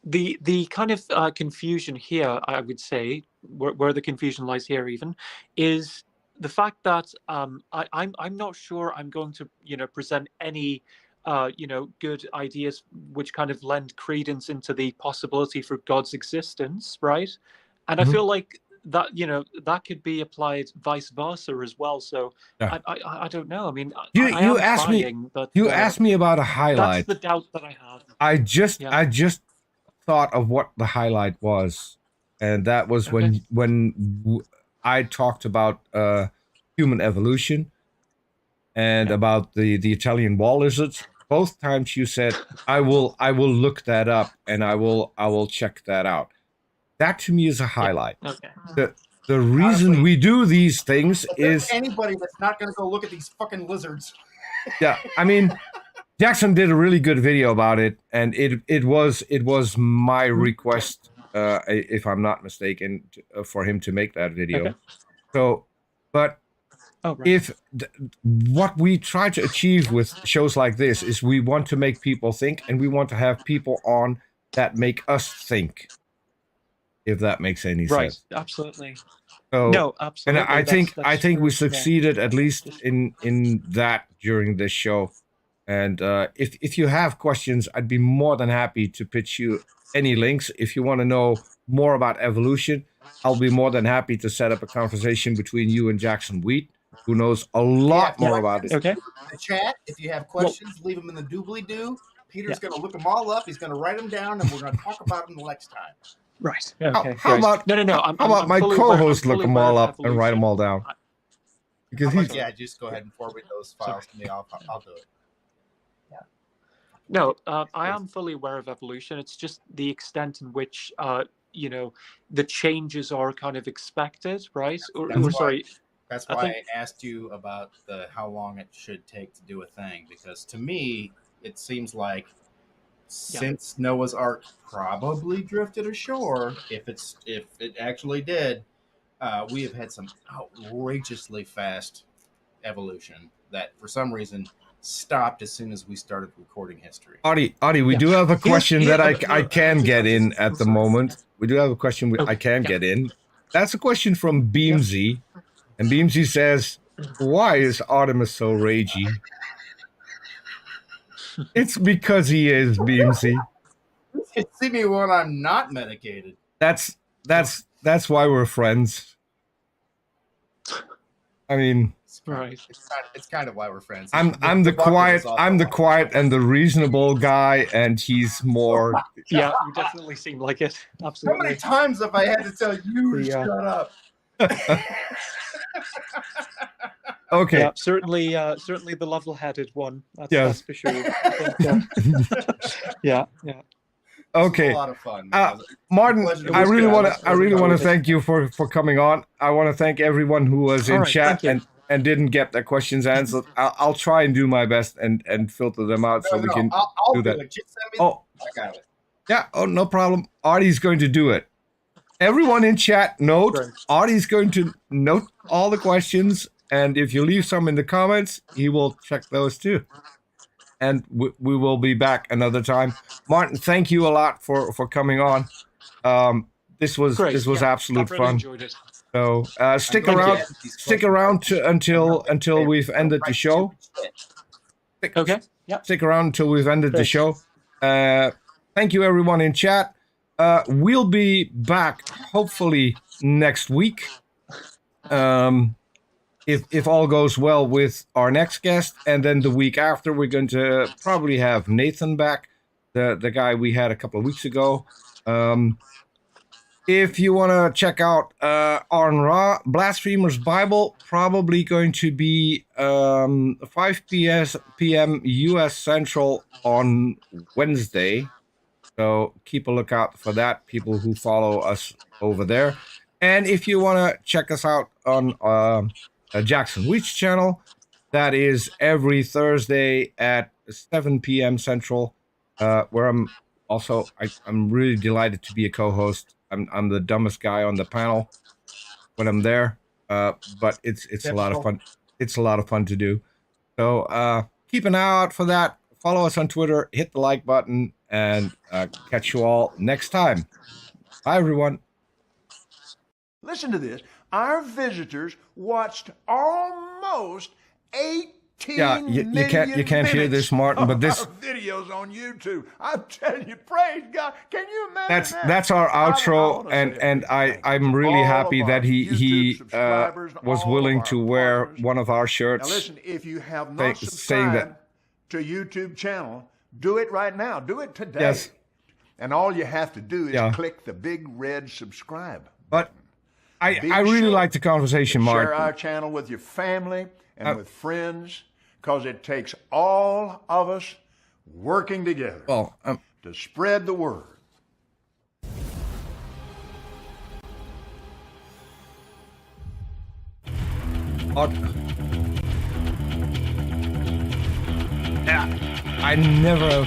the kind of confusion here, I would say, where the confusion lies here, even, is the fact that I'm not sure I'm going to present any good ideas which kind of lend credence into the possibility for God's existence, right? And I Mhm. feel like that that could be applied vice versa as well. So Yeah. I don't know. I mean, You- I you am asked me- trying, but you asked me about a that's highlight. the doubt that I have. I just Yeah. thought of what the highlight was, and that was Okay. when I talked about human evolution and Yeah. about the Italian wall lizards. Both times you said, I will look that up, and I will check that out. That to me is a highlight. Okay. The reason Honestly, we do these things If there's is, anybody that's not going to go look at these fucking lizards, yeah, I mean, Jackson did a really good video about it, and it was my request, if I'm not mistaken, for him to make that video. Okay. So, but Oh, right. if what we try to achieve with shows like this is we want to make people think, and we want to have people on that make us think, if that makes any Right. sense. Absolutely. So, No, and absolutely. I think That's we true. Yeah. succeeded at least in that during this show. And if you have questions, I'd be more than happy to pitch you any links. If you want to know more about evolution, I'll be more than happy to set up a conversation between you and Jackson Wheat, who knows a lot more about it. Okay. the chat, if you have questions, leave them in the doobly-doo. Peter's going to look them all up. He's going to write them down, and we're going to talk about them next time. Right. Okay. How great. about no? how about my fully aware- co-host I'm look fully them aware all of up and write them evolution. all down? Because How he's about, yeah, just go ahead and forward those files to me. I'll do it. No, I am fully aware of evolution. It's just the extent in which the changes are kind of expected, right? Or That's why- sorry. That's I why think- I asked you about how long it should take to do a thing, because to me, it seems like since Noah's Ark probably drifted ashore, if it actually did, we have had some outrageously fast evolution that for some reason stopped as soon as we started recording history. Audie, we do have a question that I can get in at the moment. We do have a question I can get in. That's a question from Beamsy. And Beamsy says, why is Artemis so ragey? It's because he is, Beamsy. See me when I'm not medicated. That's why we're friends. I mean, Right. It's kind of why we're friends. I'm the quiet and the reasonable guy, and he's more. Yeah, you definitely seem like it. Absolutely. How many times have I had to tell you to shut up? Okay. Yeah, certainly the level-headed one. That's for sure. I think, yeah. Okay. A lot of fun. Martin, I really want to thank you for coming on. I want to thank everyone who was in chat and didn't get their questions answered. I'll try and do my best and filter them out so we can do that. Just send me I got it. Yeah. Oh, no problem. Artie's going to do it. Everyone in chat, note. Artie's going to note all the questions, and if you leave some in the comments, he will check those too. And we will be back another time. Martin, thank you a lot for coming on. This was absolute fun. Enjoyed it. So stick around until we've ended the show. Okay. Yeah. Stick around until we've ended the show. Thank you everyone in chat. We'll be back hopefully next week. If all goes well with our next guest, and then the week after we're going to probably have Nathan back, the guy we had a couple of weeks ago. If you want to check out on Raw, Blasphemers Bible, probably going to be 5 p.m. U.S. Central on Wednesday. So keep a lookout for that, people who follow us over there. And if you want to check us out on Jackson Weech channel, that is every Thursday at 7 p.m. Central, where I'm really delighted to be a co-host. I'm the dumbest guy on the panel when I'm there, but it's a lot of fun. It's a lot of fun to do. So keep an eye out for that. Follow us on Twitter, hit the like button, and catch you all next time. Bye, everyone. Listen to this. Our visitors watched almost 18 you can't hear this, Martin, but this videos on YouTube. I'm telling you, praise God. Can you imagine that's our outro, and I'm really happy that he was willing to wear one of our shirts. Now listen, if you have not subscribed to YouTube channel, do it right now. Do it today. Yes. And all you have to do is click the big red subscribe. But I really like the conversation, Mark. Share our channel with your family and with friends, because it takes all of us working together to spread the word. I never